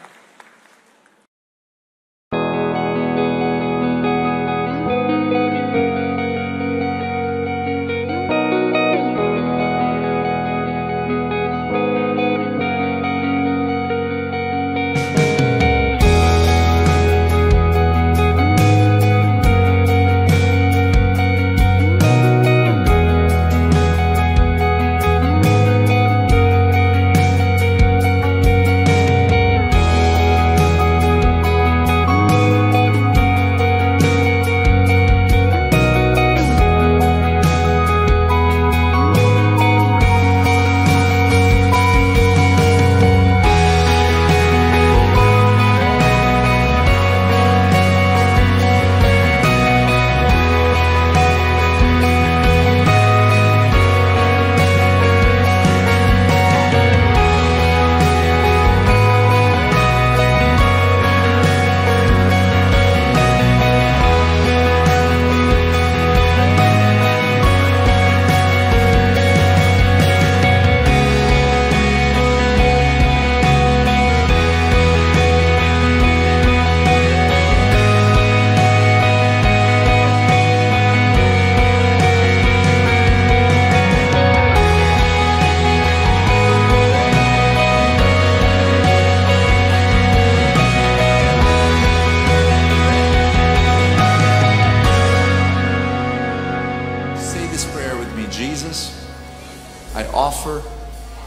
I offer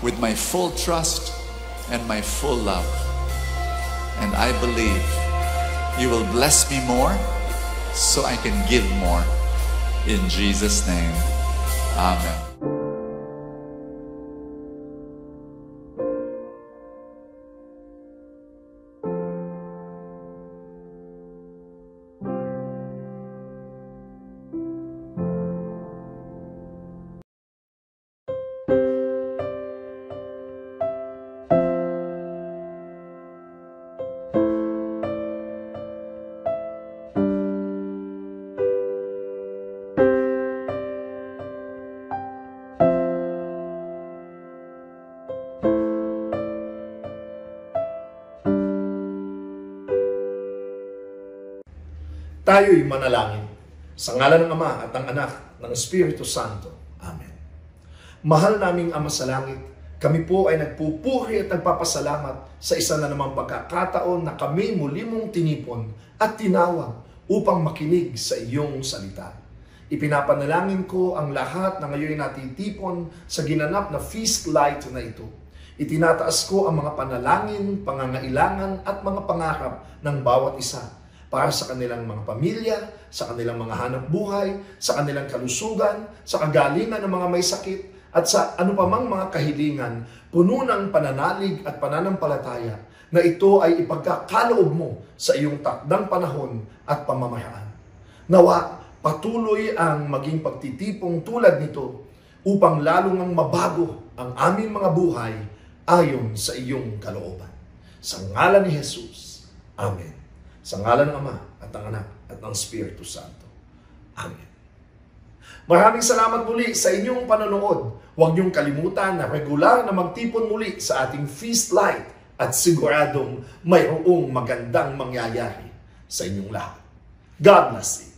with my full trust and my full love. And I believe you will bless me more so I can give more. In Jesus' name, amen. Tayo'y manalangin. Sa ngalan ng Ama at ng Anak, ng Espiritu Santo. Amen. Mahal naming Ama sa langit, kami po ay nagpupuri at nagpapasalamat sa isa na namang pagkakataon na kami muli mong tinipon at tinawag upang makinig sa iyong salita. Ipinapanalangin ko ang lahat na ngayon natitipon sa ginanap na feast light na ito. Itinataas ko ang mga panalangin, pangangailangan at mga pangarap ng bawat isa para sa kanilang mga pamilya, sa kanilang mga hanap buhay, sa kanilang kalusugan, sa kagalingan ng mga may sakit, at sa anupamang mga kahilingan, puno ng pananalig at pananampalataya na ito ay ipagkakaloob mo sa iyong takdang panahon at pamamaraan. Nawa, patuloy ang maging pagtitipong tulad nito upang lalong mabago ang aming mga buhay ayon sa iyong kalooban. Sa ngalan ni Jesus. Amen. Sa ngalan ng Ama at ng Anak at ng Espiritu Santo. Amen. Maraming salamat muli sa inyong panonood. Huwag niyong kalimutan na regular na magtipon muli sa ating feast light at siguradong mayroong magandang mangyayari sa inyong lahat. God bless you.